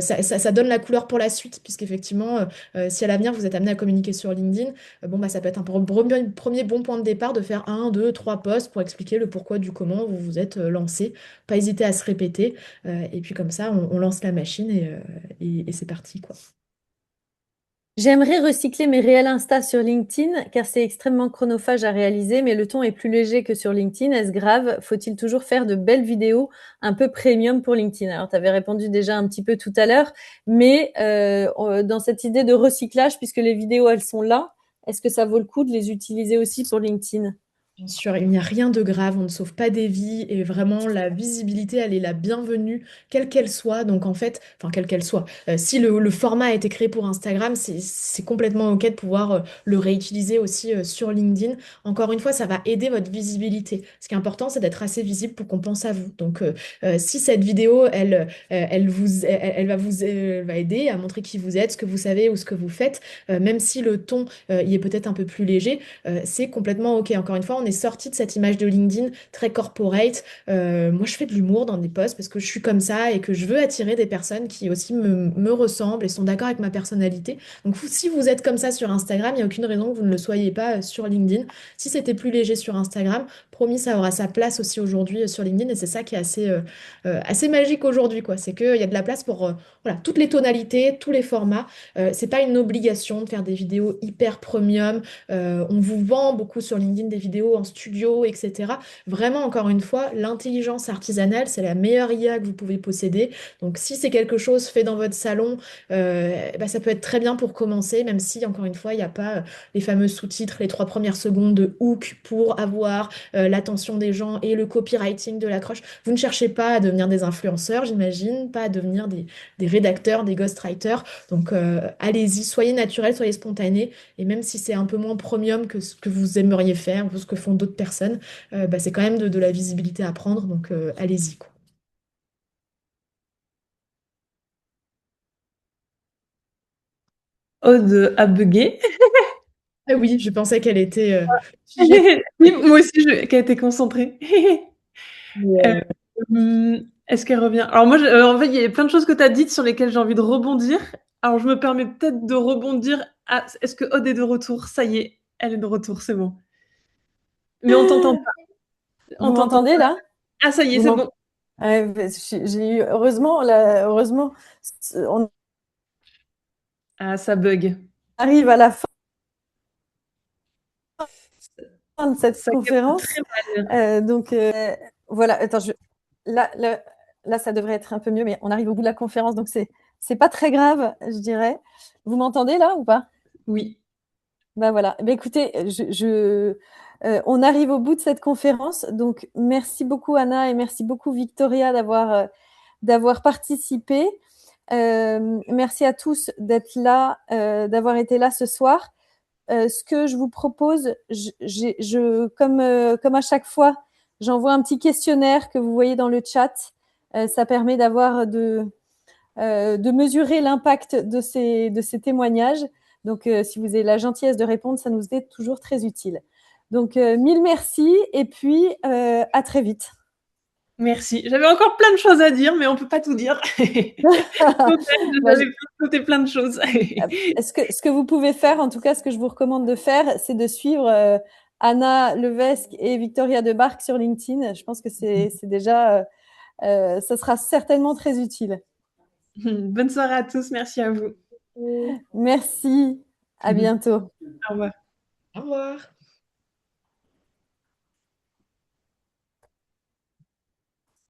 ça donne la couleur pour la suite, puisqu'effectivement, si à l'avenir vous êtes amené à communiquer sur LinkedIn, bon bah ça peut être un premier bon point de départ de faire un, deux, trois posts pour expliquer le pourquoi du comment vous vous êtes lancé. Pas hésiter à se répéter, et puis comme ça, on lance la machine et c'est parti, quoi. J'aimerais recycler mes réels Insta sur LinkedIn car c'est extrêmement chronophage à réaliser, mais le ton est plus léger que sur LinkedIn. Est-ce grave? Faut-il toujours faire de belles vidéos un peu premium pour LinkedIn? Alors, tu avais répondu déjà un petit peu tout à l'heure, mais dans cette idée de recyclage, puisque les vidéos, elles sont là, est-ce que ça vaut le coup de les utiliser aussi pour LinkedIn? Bien sûr, il n'y a rien de grave, on ne sauve pas des vies et vraiment la visibilité, elle est la bienvenue, quelle qu'elle soit. Donc en fait, enfin quelle qu'elle soit, si le format a été créé pour Instagram, c'est complètement OK de pouvoir le réutiliser aussi sur LinkedIn. Encore une fois, ça va aider votre visibilité. Ce qui est important, c'est d'être assez visible pour qu'on pense à vous. Donc si cette vidéo, elle va aider à montrer qui vous êtes, ce que vous savez ou ce que vous faites, même si le ton y est peut-être un peu plus léger, c'est complètement OK. Encore une fois, on est sorti de cette image de LinkedIn très corporate. Moi, je fais de l'humour dans des posts parce que je suis comme ça et que je veux attirer des personnes qui aussi me ressemblent et sont d'accord avec ma personnalité. Donc, si vous êtes comme ça sur Instagram, il n'y a aucune raison que vous ne le soyez pas sur LinkedIn. Si c'était plus léger sur Instagram, promis, ça aura sa place aussi aujourd'hui sur LinkedIn et c'est ça qui est assez magique aujourd'hui, quoi. C'est qu'il y a de la place pour voilà, toutes les tonalités, tous les formats. C'est pas une obligation de faire des vidéos hyper premium. On vous vend beaucoup sur LinkedIn des vidéos en studio, etc. Vraiment, encore une fois, l'intelligence artisanale, c'est la meilleure IA que vous pouvez posséder. Donc, si c'est quelque chose fait dans votre salon, bah, ça peut être très bien pour commencer, même si, encore une fois, il n'y a pas les fameux sous-titres, les 3 premières secondes de hook pour avoir l'attention des gens et le copywriting de l'accroche. Vous ne cherchez pas à devenir des influenceurs, j'imagine, pas à devenir des rédacteurs, des ghostwriters. Donc, allez-y, soyez naturel, soyez spontané. Et même si c'est un peu moins premium que ce que vous aimeriez faire ou ce que font d'autres personnes, bah, c'est quand même de la visibilité à prendre. Donc, allez-y, quoi. Aude a bugué. Ah oui, je pensais qu'elle était figée. Oui, moi aussi, qu'elle était concentrée. Mais, Est-ce qu'elle revient? Alors moi, en fait, il y a plein de choses que tu as dites sur lesquelles j'ai envie de rebondir. Alors je me permets peut-être de rebondir. Est-ce que Aude est de retour? Ça y est, elle est de retour, c'est bon. Mais on t'entend pas. Vous On t'entend m'entendez pas. là? Ah, ça y est, Vous c'est m'en- bon. Ouais, j'ai eu, heureusement, là, heureusement, on Ah, ça bug. arrive à la fin de cette Ça capte conférence. très mal. Donc, voilà, attends, là, là, là, ça devrait être un peu mieux, mais on arrive au bout de la conférence, donc c'est pas très grave, je dirais. Vous m'entendez là ou pas? Oui. Ben voilà. Ben écoutez, on arrive au bout de cette conférence, donc merci beaucoup Anna et merci beaucoup Victoria d'avoir participé. Merci à tous d'être là, d'avoir été là ce soir. Ce que je vous propose, comme à chaque fois, j'envoie un petit questionnaire que vous voyez dans le chat. Ça permet de mesurer l'impact de ces témoignages. Donc, si vous avez la gentillesse de répondre, ça nous est toujours très utile. Donc, mille merci et puis à très vite. Merci. J'avais encore plein de choses à dire, mais on peut pas tout dire. Moi, J'avais noté plein de choses. ce que vous pouvez faire, en tout cas, ce que je vous recommande de faire, c'est de suivre Anna Levesque et Victoria Debarque sur LinkedIn. Je pense que c'est déjà, ça sera certainement très utile. Bonne soirée à tous. Merci à vous. Merci. À bientôt. Au revoir. au revoir.